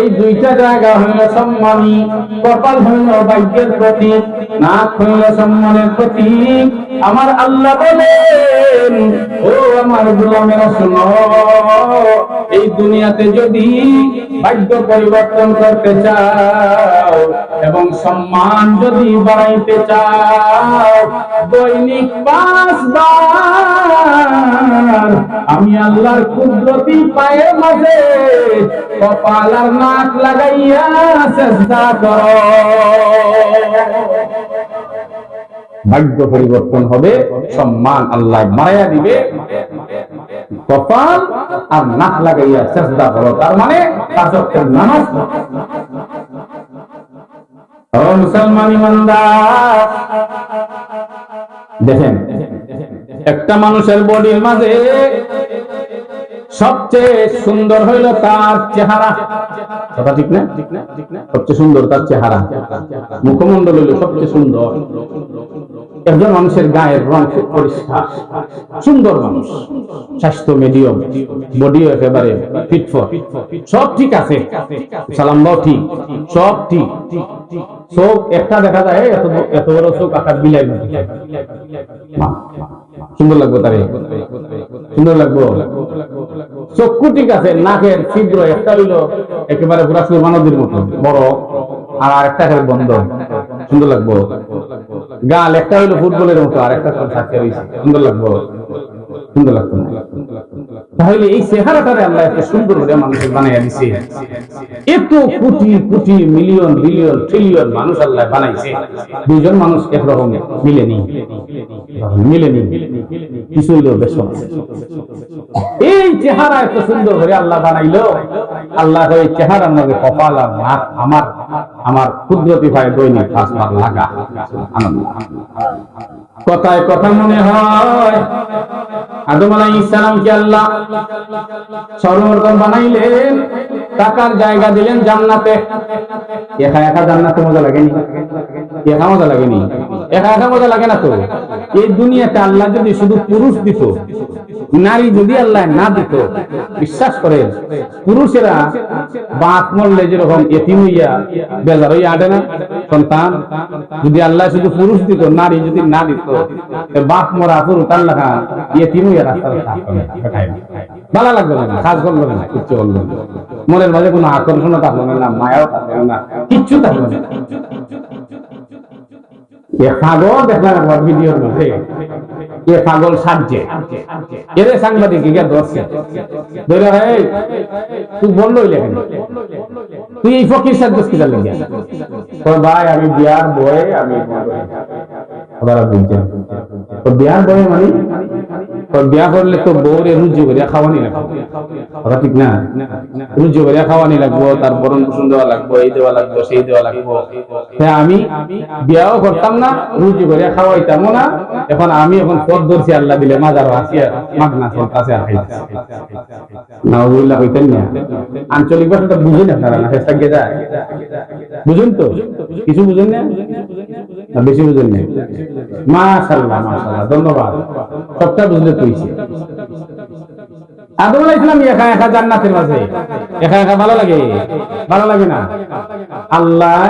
এই দুইটা জায়গা হইল সম্মানী। কপাল হইল ভাগ্যের প্রতীক, নাক হইল সম্মানের প্রতীক। আমার আল্লাহ বলেন, ও আমার গোলামেরা শোনো, এই দুনিয়াতে যদি ভাগ্য পরিবর্তন করতে চাও এবং সম্মান যদি বাড়াইতে চাও, দৈনিক 5 বার আমি আল্লাহর কুদরতি পায়ের মাঝে কপাল আর নাক লাগাইয়া চেষ্টা করো। ভাগ্য পরিবর্তন হবে, সম্মান আল্লাহ বাড়াইয়া দিবে। কপাল আর নাক লাগাইয়া চেষ্টা করো, তার মানে 5 ওয়াক্তের নামাজ। ও মুসলমান ইমানদার, দেখেন একটা মানুষের বডির মাঝে সবচেয়ে সুন্দর হইল তার চেহারা। কথা ঠিক না? সবচেয়ে সুন্দর তার চেহারা, মুখমণ্ডল হইল সবচেয়ে সুন্দর। একজন মানুষের গায়ের রং খুব পরিষ্কার, সুন্দর মানুষ, স্বাস্থ্য মিডিয়াম, বডিও একেবারে ফিটফট, সব ঠিক আছে, সালামবাও ঠিক, সব ঠিক। চোখ একটা দেখা যায় এত বড় চোখ, আকার বিলাই সুন্দর লাগবে, তারে সুন্দর লাগবো। চক্ষু ঠিক আছে, নাকের ছিদ্র একটা হইল একেবারে পুরা সুরমানদের মতো বড়, আর আরেকটা বন্ধ, সুন্দর লাগবো। গাল একটা হইলো ফুটবলের মতো, আর একটা সুন্দর লাগবো, সুন্দর লাগতো না? তাহলে এই চেহারাটারে আল্লাহ এত সুন্দর করে মানুষের বানাইয়া দিছে। এত crore crore million billion trillion মানুষ আল্লাহ বানাইছে, দুইজন মানুষ একরকম মিলেনি, কিছু হইলো বেশ। এই চেহারা এত সুন্দর করে আল্লাহ বানাইলো, আল্লাহ এই চেহারার মধ্যে কপাল আর নাক আমার কুদরতি ভাই দৈনিক 5 বার লাগা। কথায় কথা মনে হয় আদম আলাইহিস সালামকে আল্লাহ সর্বপ্রথম বানাইলেন, টাকার জায়গা দিলেন জান্নাতে। একা একা জান্নাতে মজা লাগেনি? একা মজা লাগেনি? একা একা মজা লাগে না তো? এই দুনিয়াতে আল্লাহ যদি শুধু পুরুষ দিত, নারী যদি আল্লাহ না দিত, বিশ্বাস করেন পুরুষেরা বাপ মরলে যেরকম এতিম হইয়া বেজার হইয়া আটে না সন্তান, যদি আল্লাহ শুধু পুরুষ দিত, নারী যদি না দিত, বাপ মরা পুরুষ আল্লাহ এতিম হইয়া রাস্তায় ভালো লাগবে না, কাজ করলো না, কিচ্ছু করলো না, মনের মাঝে কোনো আকর্ষণ থাকলো না, মায়াও থাকলো না, কিচ্ছু থাকলো না। পাগল দেখলাম একবার ভিডিওর মধ্যে, এ পাগল সাজছে, এর সাংবাদিক ধরছে, ধরে তুই বললো তুই এই ফকির সাজছিস কি জানি? ভাই আমি বিয়ার বয়ে, আমি বিয়ার বয়ে মানে বিয়া করলে তো বউরে রুজু করিয়া খাওয়ানি লাগবে, কথা ঠিক না? রুজু করিয়া খাওয়ানি লাগবো, তার বরণ পোষণ দেওয়া লাগবো, এই দেওয়া লাগবো, সেই দেওয়া লাগবো। হ্যাঁ, আমি বিয়াও করতাম না, রুজু করিয়া খাওয়াইতাম না। এখন আমি এখন পথ ধরছি, আল্লাহ দিলে মাজারও আছি, আর মাগনা চলতেছে, আর খাইতেছি। নাউজুবিল্লাহ কইতেন না? আঞ্চলিক ভাষাটা বুঝেন আপনারা? না চেষ্টা কে যায় বুঝুন তো? কিছু বুঝেন না? বেশি বুঝেন না? মাশাআল্লাহ, মাশাআল্লাহ, ধন্যবাদ। সবটা বুঝলে তুইছে। আদম আলাইহিস সালাম একা একা জান্নাতের মাঝে, একা একা ভালো লাগে? ভালো লাগে না। আল্লাহ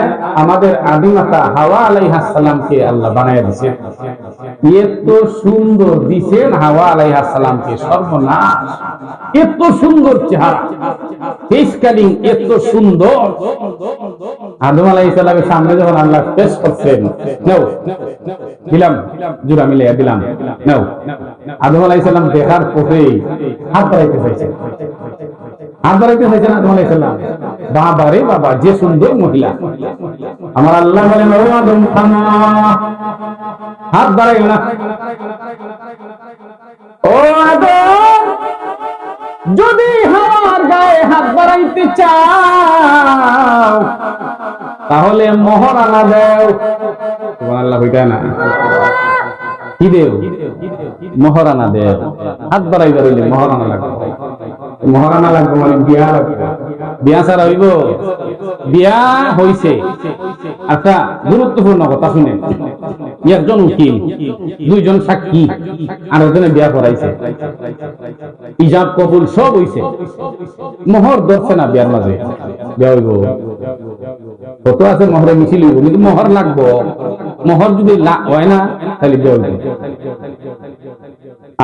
আমাদের আদিমাতা হাওয়া আলাইহিস সালামকে আল্লাহ বানায় দিয়েছেন, এত সুন্দর দিয়েছেন হাওয়া আলাইহিস সালামকে, সর্বনাশ, এত সুন্দর চেহারা, ফেস কাটিং এত সুন্দর। আদম আলাইহিস সালামের সামনে যখন আল্লাহ পেশ করছেন, নাও দিলাম, জোড়া মিলে দিলাম, নাও। আদম আলাইহিস সালাম দেখার পরে হাত বাড়াইতে চাইছেন, হাত বাড়াইতে চাইছেন আদম আলাইহিস সালাম। বাবা রে বাবা, যে সুন্দর মহিলা! আমার আল্লাহ বলেন, ও আদম থামো, হাত বাড়াইও না। ও আদম, যদি হাওয়ার গায়ে হাত বাড়াইতে চাও তাহলে মহরানা দেও। সুবহানাল্লাহ, হইতা না? কি দেও? মহরানা দেও। হাত বাড়াইবার হইলে মহরানা লাগবে। মহরানা লাগবে মানে বিয়া লাগবে। বিয়া ছাড়া হইব? বিয়া হইছে। আচ্ছা, গুরুত্বপূর্ণ কথা শুনেন। একজন উকিল, দুইজন সাক্ষী, আর একজনে বিয়া করাইছে, ইজাব কবুল সব হইছে, মোহর ধরছে না বিয়ার মাঝে, বিয়া হইব? কত আছে মোহরে মিছিল হইব, কিন্তু মোহর লাগবো। মোহর যদি হয় না তাহলে বিয়া হইব।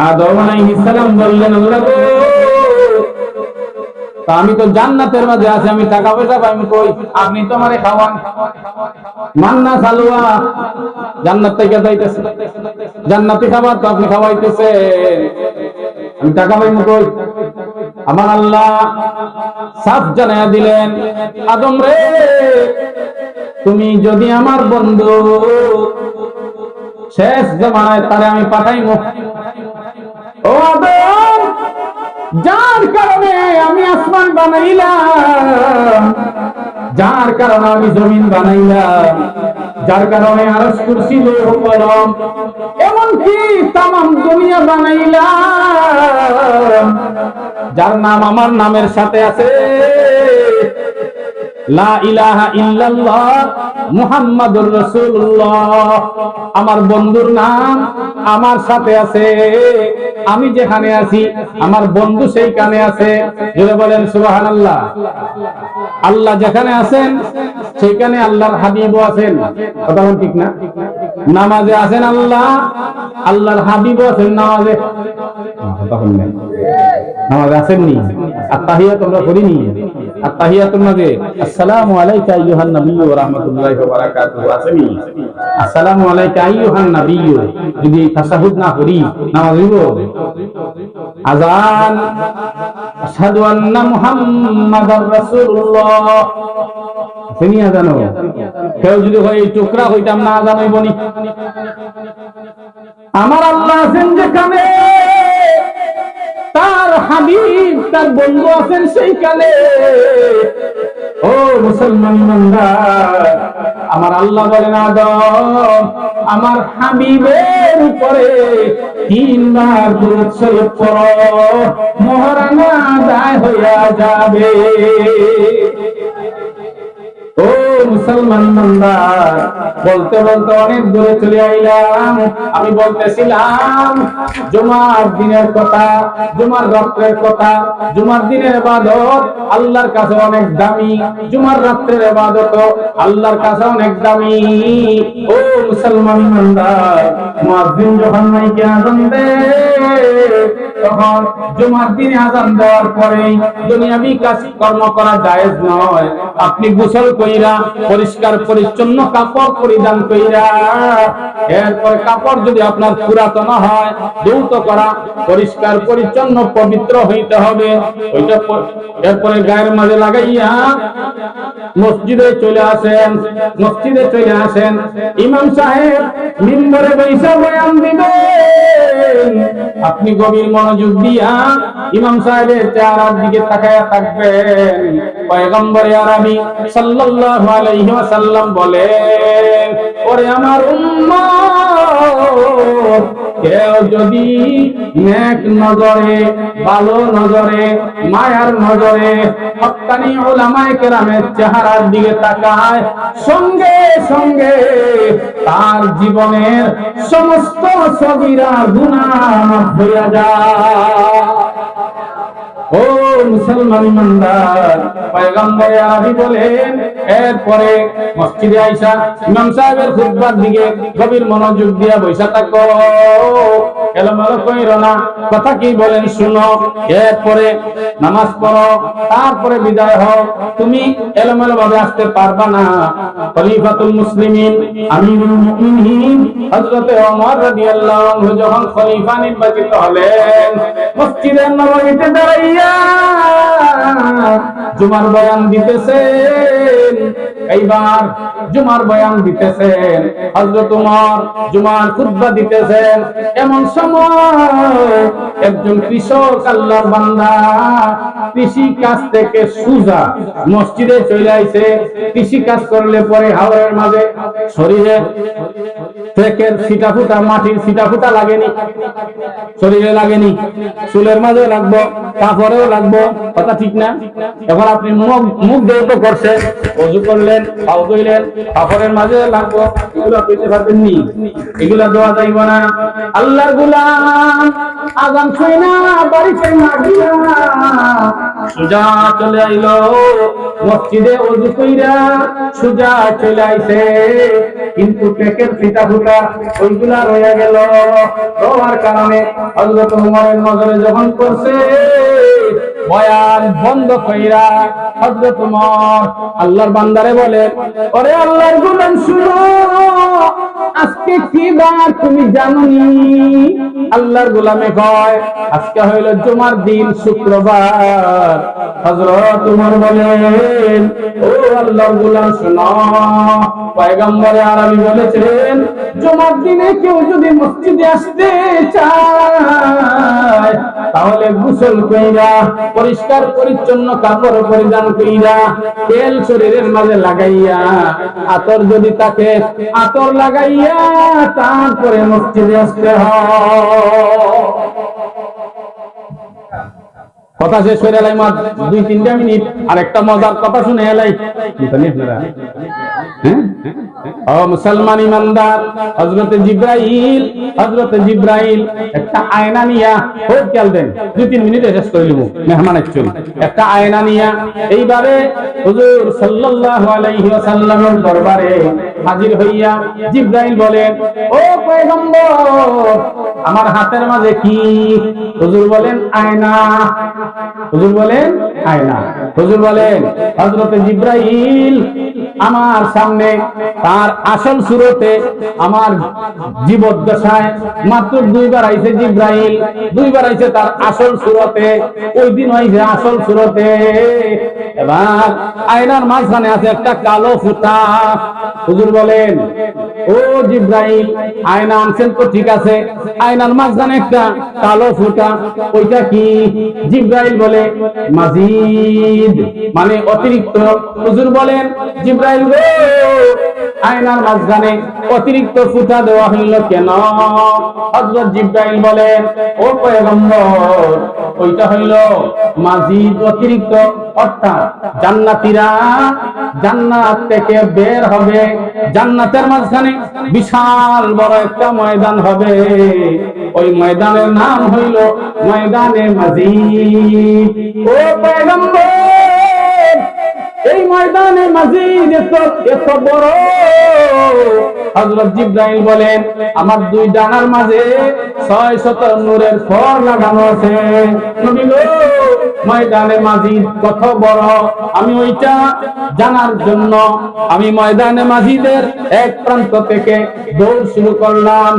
আদম আলাইহিস সালাম বললেন, আল্লাহ গো, আমি তো জান্নাতের মাঝে আছি, আমি টাকা পয়সা পাইনি কই? আপনি তো আমারে খাওয়ান, মান্না সালুয়া জান্নাত থেকে যাইতেছে, জান্নাতি খাবার তো আপনি খাওয়াইতেছেন, আমি টাকা পাইনি কই? আমার আল্লাহ সাফ জানায়া দিলেন, আদম রে, তুমি যদি আমার বন্ধু, শেষ জমানায় তারে আমি পাঠাইমু। ও আদম, যার কারণে আমি আসমান বানাইলাম, যার কারণে আমি জমিন বানাইলাম, যার কারণে আরশ কুরসি লৌহ কলম এমনকি তামাম দুনিয়া বানাইলাম, যার নাম আমার নামের সাথে আছে, লা ইলাহা ইল্লাল্লাহ মুহাম্মাদুর রাসূলুল্লাহ, আমার বন্ধুর নাম আমার সাথে আছে, আমি যেখানে আছি আমার বন্ধু সেইখানে আছে। যদি বলেন সুবহানাল্লাহ। আল্লাহ যেখানে আছেন সেইখানে আল্লাহর হাবিবও আছেন, কথা বলেন ঠিক না? নামাজে আছেন আল্লাহ, আল্লাহর হাবিবও আছেন নামাজে, কথা বলেন নামাজে আছেননি? আত্তাহিয়াত আমরা করিনি? আত্তাহিয়াতুন মাঝে আসসালামু আলাইকা আইয়ুহান নাবিয়্যু ওয়া রাহমাতুল্লাহি ওয়া বারাকাতুহু আসেনি? আসসালামু আলাইকা আইয়ুহান নাবিয়্যু যদি তাশাহুদ না করি নামাজ হইব? আযান, আশহাদু আন্না মুহাম্মাদার রাসূলুল্লাহ, শুনিয়া জানো? কেউ যদি হয় এই টুকরা হইতাম না, আযান হইব নি? আমার আল্লাহ আছেন যেখানে, তার হাবিব তার বন্ধু আছেন সেইখানে। ও মুসলমান ইমানদার, আমার আল্লাহ বলেন, আদম, আমার হাবিবের উপরে 3 বার দুরূদ শরীফ পড়ো, মহরানা আদায় হইয়া যাবে। ও মুসলমান ইমানদার, বলতে বলতে অনেক দূরে চলে আইলাম। আমি বলতেছিলাম জুমার দিনের কথা, জুমার রাত্রের কথা। জুমার দিনের ইবাদত আল্লাহর কাছে অনেক দামি, জুমার রাত্রের ইবাদত আল্লাহর কাছে অনেক দামি। ও মুসলমান ইমানদার, মুয়াজ্জিন যখন মাইকে আযান দেয়, তখন জুমার দিনে আযান দেওয়ার পরে দুনিয়াবি কাজ কর্ম করা জায়েজ নয়। আপনি গোসল কইরা পরিষ্কার পরিচ্ছন্ন কাপড় পরিধান কইরা, এরপর কাপড় যদি আপনার পুরাতন হয় ধৌত করা, পরিষ্কার পরিচ্ছন্ন পবিত্র হইতে হবে। ওইটা এরপরে গায়ের মাঝে লাগাইয়া মসজিদে চলে আসেন। মসজিদে চলে আসেন, ইমাম সাহেব মিম্বরে বৈশা বয়ান দিবেন, আপনি গভীর মনোযোগ দিয়া ইমাম সাহেবের চেহারার দিকে তাকায়া থাকবেন। পয়গম্বরে আরবি সাল্লাল্লাহু আলাইহি ওয়াসাল্লাম বলেন, ওরে আমার উম্মত, কেউ যদি নেক নজরে, ভালো নজরে, মায়ার নজরে হক্কানি উলামায়ে কেরামের চেহারার দিকে তাকায়, সঙ্গে সঙ্গে তার জীবনের সমস্ত সগীরা গুনাহ মাফ হয়ে যায়। ও মুসলমান ইমানদার, পয়গম্বর আরবি বলেন, এরপরে মসজিদে আইসা ইমাম সাহেবের খুতবার দিকে গভীর মনোযোগ দিয়া বসে থাকো, এলোমেলো কইরো না, কথা কি বলেন শুনো, এরপরে নামাজ পড়ো, তারপরে বিদায় হও। তুমি এলোমেলো ভাবে আসতে পারবা না। খলিফাতুল মুসলিমিন আমিরুল মুমিনিন হযরত ওমর রাদিয়াল্লাহু আনহু যখন খলিফা নির্বাচিত হলেন, মসজিদে নববীতে দাঁড়াইয়া জুমার বয়ান দিতেছেন। এইবার জুমার বয়ান দিতেছেন, হযরত ওমর জুমার খুতবা দিতেছেন। এমন সময় একজন কৃষক, আল্লাহর বান্দা, কৃষি কাজ থেকে সুজা মসজিদে চলে আইছে। কৃষি কাজ করলে পরে হাওরের মাঝে শরীরে ট্রেকের ছিটাফুটা, মাটির ছিটাফুটা লাগেনি, শরীরে লাগেনি, চুলের মাঝে লাগবো, কাপড়েও লাগবো, কথা ঠিক না? এখন আপনি মুখ দিয়ে তো করছে, ওযু করলেন, পাও ধুইলেন, কাপড়ের মাঝে লাগবো, এগুলো পেতে পারবেন নি, এগুলো দেওয়া যাইব না। আল্লাহর গোলাম আযান শুনে না বাড়িতে না গিয়া সুজা চলে আইলো মসজিদে, ওযু কইরা সুজা চলে আইছে, কিন্তু পেকের ফিতা ফুটা ওইগুলা রয়ে গেল। রোয়ার কারণে হযরত ওমরের নজরে যখন পড়ছে, বয়ান বন্ধ কইরা হযরত ওমর আল্লাহর বান্দারে বলে, ওরে আল্লাহর গোলাম শুনো, আজকে কি বার তুমি জানোনি? আল্লাহর গোলামে কয়, আজকে হইল জুমার দিন, শুক্রবার। হযরত ওমর বলেন, ও আল্লাহর গোলাম শুনো, পয়গম্বরে আরবি বলেছেন, জুমার দিনে কেউ যদি মসজিদে আসতে চায় তাহলে গোসল কইরা পরিষ্কার পরিচ্ছন্ন কাপড় পরিধান কইরা তেল শরীরের মাঝে লাগাইয়া, আতর যদি তাকে আতর লাগাইয়া তারপরে মসজিদে আসতে হয়। কথা শেষ করে এলাই মাত্র 2-3 মিনিট, আর একটা মজার কথা শুনে এলাই। ও মুসলমান ইমানদার, হযরত জিবরাইল একটা আয়না নিয়া, খুব খেয়াল দেন, 2-3 মিনিটে শেষ করে নিব, মেহমান অ্যাকচুয়ালি একটা আয়না নিয়া এইবারে হুজুর সাল্লাল্লাহু আলাইহি ওয়াসাল্লামের দরবারে হাজির হইয়া জিবরাইল বলেন, ও পয়গম্বর, আমার হাতের মাঝে কি? হুজুর বলেন আয়না। হুজুর বলেন আয়না। হুজুর বলেন, হযরত জিবরাইল আমার সামনে তার আসল সুরতে, আমার জীবদ্দশায় মাত্র 2বার আইছে জিবরাইল, 2বার আইছে তার আসল সুরতে, ওই দিন আইছে আসল সুরতে। এবার আয়নার মাঝখানে আছে একটা কালো ফুটা। হুজুর বলেন, ও জিবরাইল, আয়না আনছেন তো ঠিক আছে, আয়নার মাঝখানে একটা কালো ফুটা, ওইটা কি? জিবরাইল বলে, মাজিদ, মানে অতিরিক্ত। হুজুর বলেন, জিবরাইল গো, আয়নার মাঝখানে অতিরিক্ত ফুটা দেওয়া হইল কেন? হযরত জিবরাইল বলেন, ও পয়গম্বর, ওইটা হইল মাজিদ, অতিরিক্ত, অর্থাৎ জান্নাতীরা জান্নাত থেকে বের হবে, জান্নাতের মাঝখানে বিশাল বড় একটা ময়দান হবে, ওই ময়দানের নাম হইল ময়দানে মাজিদ। ও পয়গম্বর, এই ময়দানে মাজিদ এত বড়। হযরত জিবরাইল বলেন, আমার 2 ডানার মাঝে 600 নূরের ফর লাগানো আছে। নবী গো, ময়দানে মাজিদ কত বড়, আমি ওইটা জানার জন্য আমি ময়দানে মাজিদের এক প্রান্ত থেকে দৌড় শুরু করলাম।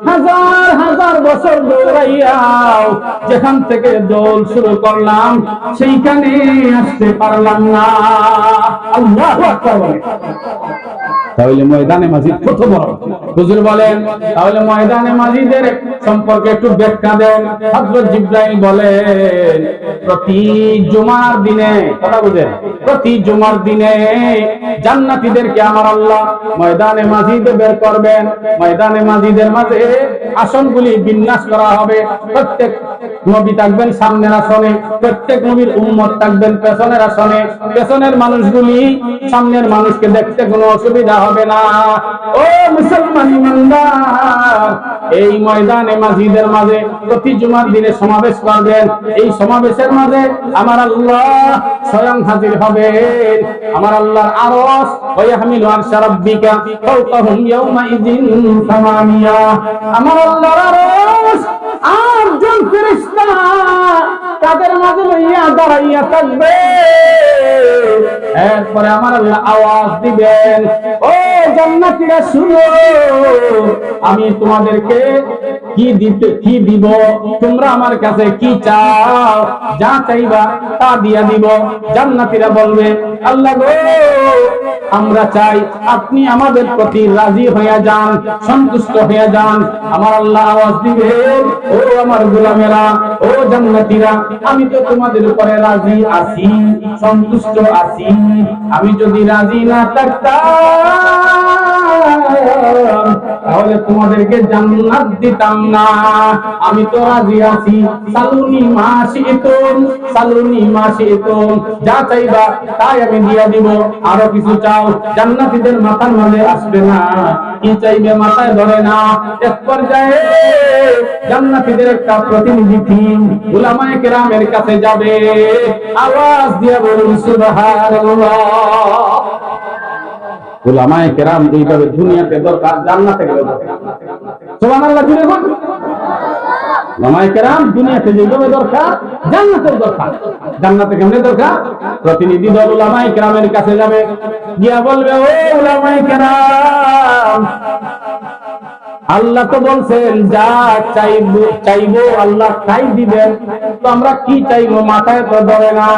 হাজার হাজার বছর দৌড়াইয়াও যেখান থেকে দৌড় শুরু করলাম সেইখানে আসতে পারলাম না। আল্লাহু আকবার। তাহলে ময়দানে মাজিদ কত বড়? হুজুর বলেন, তাহলে ময়দানে মাজিদের সম্পর্কে একটু ব্যাখ্যা দেন। হযরত জিবরাইল বলেন, প্রতি জুমার দিনে, কথা বুঝেন, প্রতি জুমার দিনে জান্নাতীদেরকে আমার আল্লাহ ময়দানে মাজিদে বের করবেন। ময়দানে মাজিদের মাঝে আসনগুলি বিন্যাস করা হবে। প্রত্যেক নবী থাকবেন সামনের আসনে, প্রত্যেক নবীর উম্মত থাকবেন পেছনের আসনে। পেছনের মানুষগুলি সামনের মানুষকে দেখতে কোনো অসুবিধা হবে না। ও মুসলমান ইমানদার, এই ময়দানে মাসজিদের মাঝে প্রতি জুমার দিনে সমাবেশ করবেন। এই সমাবেশের মাঝে আমার আল্লাহ স্বয়ং হাজির হবেন। আমার আল্লাহর আরশ ওয়া ইয়াহমিলু আরশা রাব্বিকা ফাওকাহুম ইয়াওমা ইযিন সামানিয়া। আমার আল্লাহর আরশ আটজন ফেরেশতা তাদের মাঝে লইয়া দাঁড়াইয়া থাকবে। এরপরে আমার আল্লাহ আওয়াজ দিবেন, ও জান্নাতীরা শুনো, আমি তোমাদেরকে কি দিব, তোমরা আমার কাছে কি চাও, যা চাইবা তা দিয়া দিব। জান্নাতীরা বলবে, আল্লাহ গো, আমরা চাই আপনি আমাদের প্রতি রাজি হয়ে যান, সন্তুষ্ট হয়ে যান। আমার আল্লাহ আওয়াজ দিবেন, ও আমার গোলামেরা, ও জান্নাতীরা, আমি তো তোমাদের উপরে রাজি আছি, সন্তুষ্ট আছি। আমি যদি রাজি না থাকতাম তাহলে তোমাদেরকে জান্নাত দিতাম না। আমি তো রাজি আছি। সালুনি মা শি'তুম, সালুনি মা শি'তুম, যা চাইবা তাই আমি দিয়া দিব। আরো কিছু চাও, জান্নাতীদের মাথার মাঝে আসবে না, কি চাইবে মাথায় ধরে না। এক পর্যায়ে জান্নাতীদের একটা প্রতিনিধি টিম উলামায়ে কেরামের কাছে যাবে, আওয়াজ দিয়ে বলুন সুবহানাল্লাহ। উলামায়ে কেরাম এইভাবে দুনিয়াতে দরকার, জান্নাতে গেলে দরকার। সুবহানাল্লাহ জুড়ে বল। উলামায়ে কেরাম দুনিয়াতে যেভাবে দরকার, জান্নাতেও দরকার। জান্নাতে কেমনে দরকার? প্রতিনিধি দল উলামায়ে কেরামের কাছে যাবে, গিয়া বলবে, ও উলামায়ে কেরাম, আল্লাহ তো বলছেন যা চাইবো আল্লাহ তাই দিবেন, তো আমরা কি চাইবো মাথায় তো ধরে না।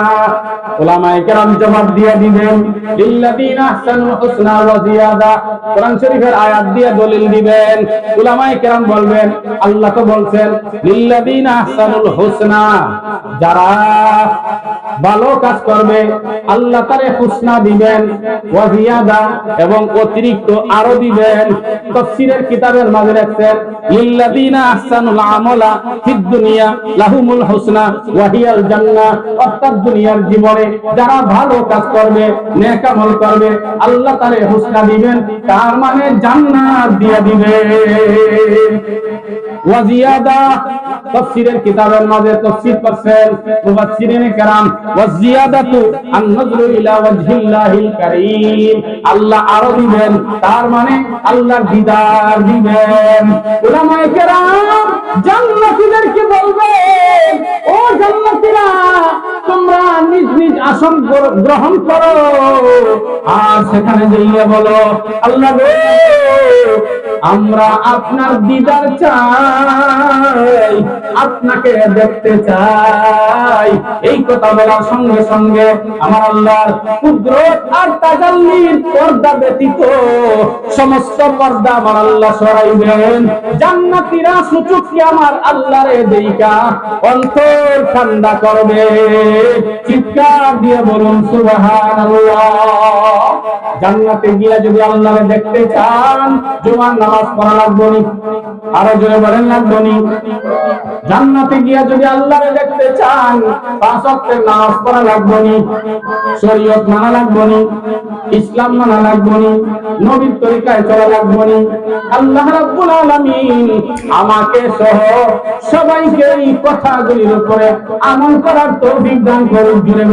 উলামায়ে কেরাম জবাব দিয়ে দিবেন, লিল্লাযিনা আহসানুল হুসনা ওয়া জিয়াদা। কোরআন শরীফের আয়াত দিয়ে দলিল দিবেন। উলামায়ে কেরাম বলবেন, আল্লাহ তো বলছেন লিল্লাযিনা আহসানুল হুসনা, যারা ভালো কাজ করবে আল্লাহ তারে হুসনা দিবেন, ওয়া জিয়াদা, এবং অতিরিক্ত আরো দিবেন। তাফসীরের কিতাবের মাঝে রাখছেন, লিল্লাযিনা আহসানুল আমালা ফিদ দুনিয়া লাহুমুল হুসনা ওয়া হিয়াল জান্নাহ। অর্থাৎ দুনিয়ার জীবনে যারা ভালো কাজ করবে, নেক আমল করবে, আল্লাহ তারে হুসনা দিবেন, তার মানে জান্নাত দিয়ে দিবেন। ওয়া জিয়াদা, তাফসীরের কিতাবের মাঝে তাফসীর করছেন মুফাসসিরিনে কেরাম, ওয়া জিয়াদাতু আন-নাযরু ইলা ওয়াজহিল্লাহিল কারীম, আল্লাহ আরো দিবেন, তার মানে আল্লাহর দিদার দিবেন। উলামায়ে কেরাম জান্নাতীদেরকে বলবেন, ও জান্নাতীরা, তোমরা নিজ নিজ আসন গ্রহণ করো, আর সেখানে যাইয়া বলো, আল্লাহ গো, আমরা আপনার দিদার চাই, আপনাকে দেখতে চাই। এই কথা বলার সঙ্গে সঙ্গে আমার আল্লাহর কুদরত আর তাজাল্লির পর্দা ব্যতীত সমস্ত পর্দা আমার আল্লাহ সরাইবেন। জান্নাতীরা সুচুকি আমার আল্লাহরে দেইকা অন্তর ঠান্ডা করবে। চিৎকার দিয়ে বলুন সুবহানাল্লাহ। জান্নাতে গিয়া যদি আল্লাহরে দেখতে চান, জুমার নামাজ পড়া লাগবে নি, আরো জোরে বলেন লাগবে নি। জান্নাতে গিয়া যদি আল্লাহরে দেখতে চান, পাঁচ ওয়াক্তের নামাজ পড়া লাগবে নি, শরীয়ত মানা লাগবে নি, ইসলাম মানা লাগবে নি, নবীর তরিকায় চলা লাগবে নি। আল্লাহ রাব্বুল আলামিন আমাকে সহ সবাইকে এই কথাগুলির উপরে আমল করার তৌফিক দান করুন। জুড়ে